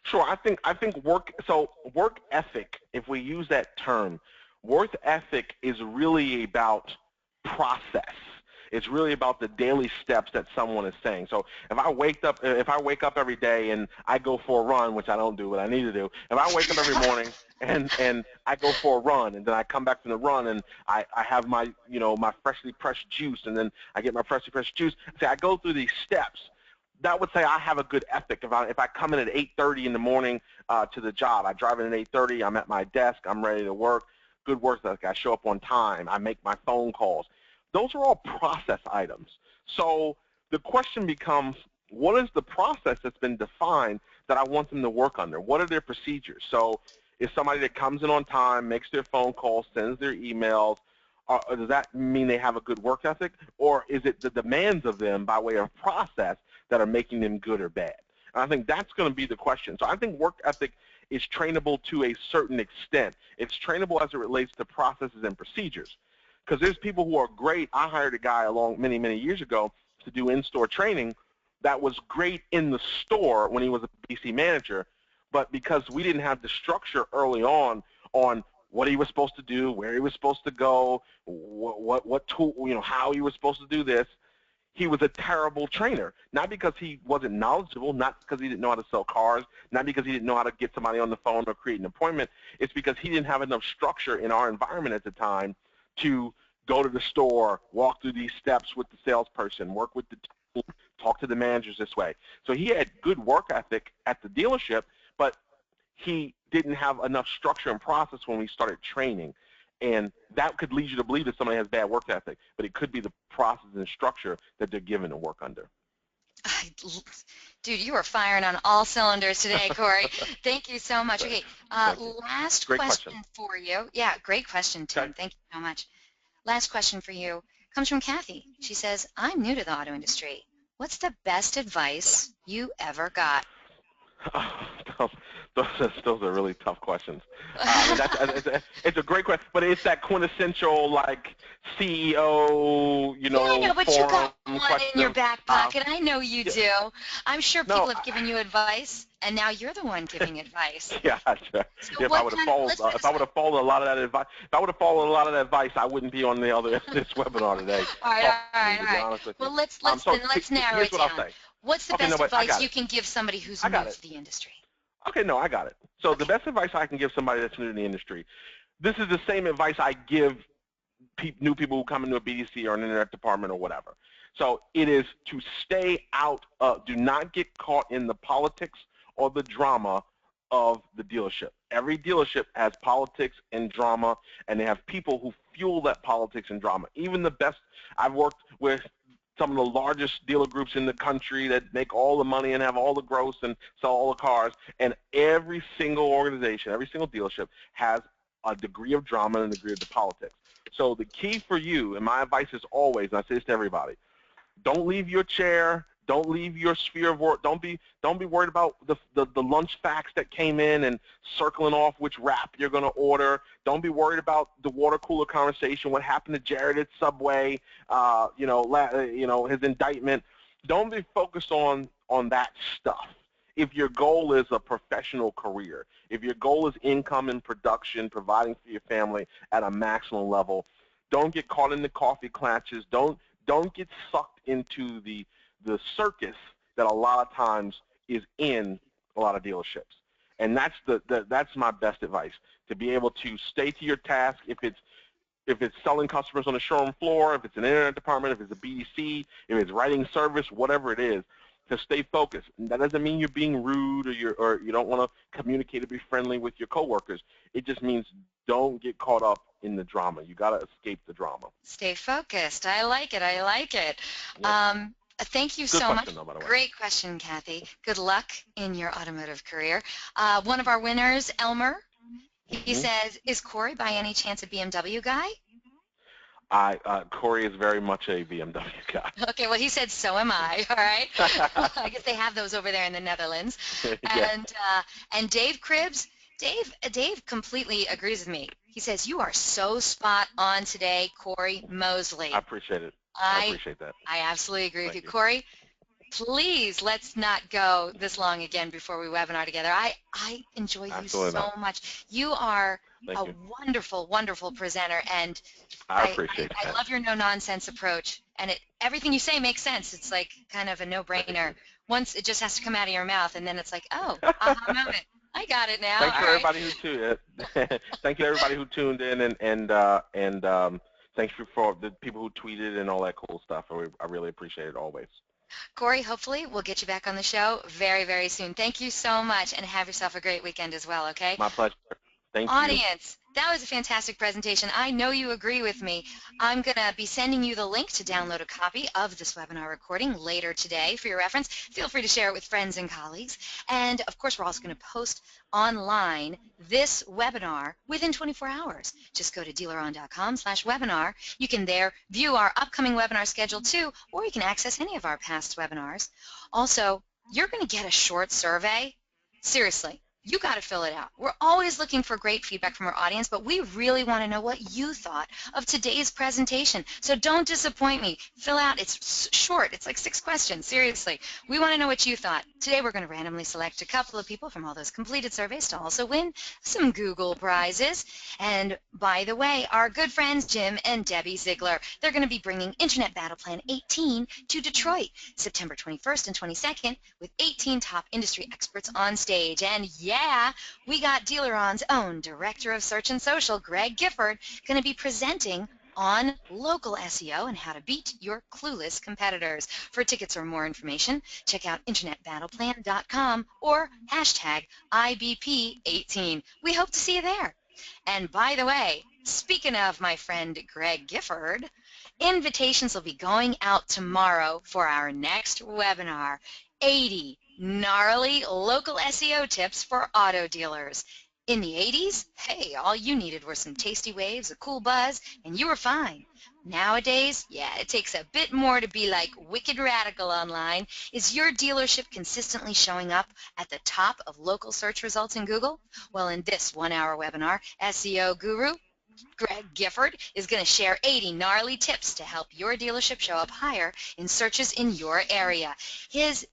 Sure. I think work ethic, if we use that term, work ethic is really about process. It's really about the daily steps that someone is saying. So if I wake up every day and I go for a run, which I don't do, but I need to do. If I wake up every morning and I go for a run, and then I come back from the run and I have my freshly pressed juice, and then I get my freshly pressed juice. Say I go through these steps. That would say I have a good ethic. If I come in at 8:30 in the morning to the job, I drive in at 8:30. I'm at my desk. I'm ready to work. Good work ethic. I show up on time. I make my phone calls. Those are all process items. So the question becomes, what is the process that's been defined that I want them to work under? What are their procedures? So is somebody that comes in on time, makes their phone calls, sends their emails, does that mean they have a good work ethic? Or is it the demands of them by way of process that are making them good or bad? And I think that's going to be the question. So I think work ethic is trainable to a certain extent. It's trainable as it relates to processes and procedures. Because there's people who are great. I hired a guy along many, many years ago to do in-store training that was great in the store when he was a BC manager, but because we didn't have the structure early on what he was supposed to do, where he was supposed to go, what tool, how he was supposed to do this, he was a terrible trainer. Not because he wasn't knowledgeable, not because he didn't know how to sell cars, not because he didn't know how to get somebody on the phone or create an appointment. It's because he didn't have enough structure in our environment at the time to go to the store, walk through these steps with the salesperson, work with the team, talk to the managers this way. So he had good work ethic at the dealership, but he didn't have enough structure and process when we started training. And that could lead you to believe that somebody has bad work ethic, but it could be the process and structure that they're given to work under. Dude, you are firing on all cylinders today, Cory. Thank you so much. Great. Okay, Thank you. last Great question question. for you. Yeah, great question, Okay. Tim. Thank you so much. Last question for you comes from Kathy. She says, I'm new to the auto industry. What's the best advice you ever got? those, those are really tough questions. I mean, it's a great question, but it's that quintessential like CEO, Yeah, I know, but you forum got one in question your of, back pocket. I know you yeah, do. I'm sure no, people have given you advice, and now you're the one giving advice. yeah, sure. So If I what would have kind of, followed, let's put it if this I way. would have followed a lot of that advice, if I would have followed a lot of that advice, I wouldn't be on the other this webinar today All right, all talking to right, you. all To be right. honest with you, Well, let's narrow here's it what I'll down. say. What's the Okay, no, best but I advice got you it. can give somebody who's I new got it. to the industry? Okay, no, I got it. So the Okay. best advice I can give somebody that's new to the industry, this is the same advice I give new people who come into a BDC or an internet department or whatever. So it is to stay out of, do not get caught in the politics or the drama of the dealership. Every dealership has politics and drama, and they have people who fuel that politics and drama. Even the best, I've worked with some of the largest dealer groups in the country that make all the money and have all the gross and sell all the cars, and every single organization, every single dealership has a degree of drama and a degree of the politics. So the key for you, and my advice is always, and I say this to everybody, don't leave your chair. Don't leave your sphere of work. Don't be worried about the lunch facts that came in and circling off which wrap you're going to order. Don't be worried about the water cooler conversation. What happened to Jared at Subway? His indictment. Don't be focused on that stuff. If your goal is a professional career, if your goal is income and production, providing for your family at a maximum level, don't get caught in the coffee clutches. Don't get sucked into the circus that a lot of times is in a lot of dealerships. And that's my best advice, to be able to stay to your task. If it's selling customers on the showroom floor, if it's an internet department, if it's a BDC, if it's writing service, whatever it is, to stay focused. And that doesn't mean you're being rude or you don't want to communicate or be friendly with your coworkers. It just means don't get caught up in the drama. You got to escape the drama. Stay focused. I like it. I like it. Yep. Thank you Good so much. question, though, by the way. Great question, Kathy. Good luck in your automotive career. One of our winners, Elmer, he says, is Cory by any chance a BMW guy? Cory is very much a BMW guy. Okay, well, he said, so am I, all right? I guess they have those over there in the Netherlands. Yeah. And Dave Cribbs, Dave completely agrees with me. He says, you are so spot on today, Cory Mosley. I appreciate it. I I appreciate that. I absolutely agree with Thank you. you. Cory, Please, let's not go this long again before we webinar together. I enjoy you Absolutely so not. much. You are Thank a you. wonderful, wonderful presenter, and I appreciate I that. love your no-nonsense approach. And everything you say makes sense. It's like kind of a Thank no-brainer. you. Once it just has to come out of your mouth, and then it's like, oh, aha moment. I got it now. Thanks All for right. everybody who tuned. Thank you everybody who tuned in, and thanks for the people who tweeted and all that cool stuff. I really appreciate it always. Cory, hopefully we'll get you back on the show very, very soon. Thank you so much, and have yourself a great weekend as well, okay? My pleasure. Thank you. Audience, that was a fantastic presentation. I know you agree with me. I'm going to be sending you the link to download a copy of this webinar recording later today for your reference. Feel free to share it with friends and colleagues. And, of course, we're also going to post online this webinar within 24 hours. Just go to dealeron.com/webinar. You can there view our upcoming webinar schedule too, or you can access any of our past webinars. Also, you're going to get a short survey. Seriously. You got to fill it out. We're always looking for great feedback from our audience, but we really want to know what you thought of today's presentation. So don't disappoint me. Fill out. It's short. It's like 6 questions. Seriously. We want to know what you thought. Today we're going to randomly select a couple of people from all those completed surveys to also win some Google prizes. And by the way, our good friends Jim and Debbie Ziegler, they're going to be bringing Internet Battle Plan 18 to Detroit September 21st and 22nd with 18 top industry experts on stage. And yeah, we got DealerOn's own Director of Search and Social, Greg Gifford, going to be presenting on local SEO and how to beat your clueless competitors. For tickets or more information, check out internetbattleplan.com or hashtag IBP18. We hope to see you there. And by the way, speaking of my friend Greg Gifford, invitations will be going out tomorrow for our next webinar, 80 gnarly local SEO tips for auto dealers. In the 80s, hey, all you needed were some tasty waves, a cool buzz, and you were fine. Nowadays, yeah, it takes a bit more to be like wicked radical online. Is your dealership consistently showing up at the top of local search results in Google? Well, in this one-hour webinar, SEO Guru Greg Gifford is going to share 80 gnarly tips to help your dealership show up higher in searches in your area. His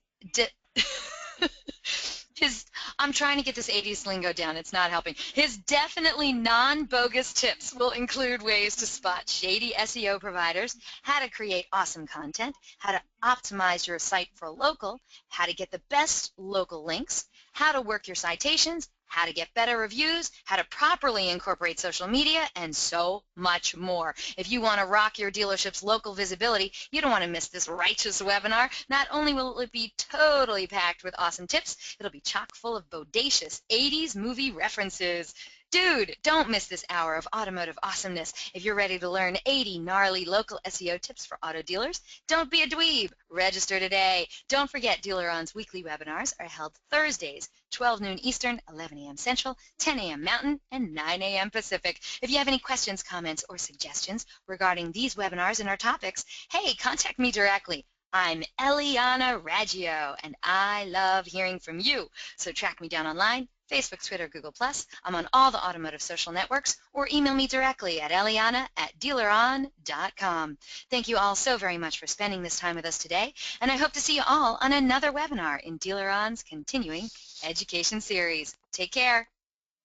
I'm trying to get this 80s lingo down. It's not helping. His definitely non-bogus tips will include ways to spot shady SEO providers, how to create awesome content, how to optimize your site for local, how to get the best local links, how to work your citations, how to get better reviews, how to properly incorporate social media, and so much more. If you want to rock your dealership's local visibility, you don't want to miss this righteous webinar. Not only will it be totally packed with awesome tips, it'll be chock full of bodacious 80s movie references. Dude, don't miss this hour of automotive awesomeness. If you're ready to learn 80 gnarly local SEO tips for auto dealers, don't be a dweeb. Register today. Don't forget DealerOn's weekly webinars are held Thursdays, 12 noon Eastern, 11 a.m. Central, 10 a.m. Mountain, and 9 a.m. Pacific. If you have any questions, comments, or suggestions regarding these webinars and our topics, hey, contact me directly. I'm Eliana Raggio, and I love hearing from you. So track me down online, Facebook, Twitter, Google+. I'm on all the automotive social networks, or email me directly at eliana@dealeron.com. Thank you all so very much for spending this time with us today, and I hope to see you all on another webinar in DealerOn's continuing education series. Take care.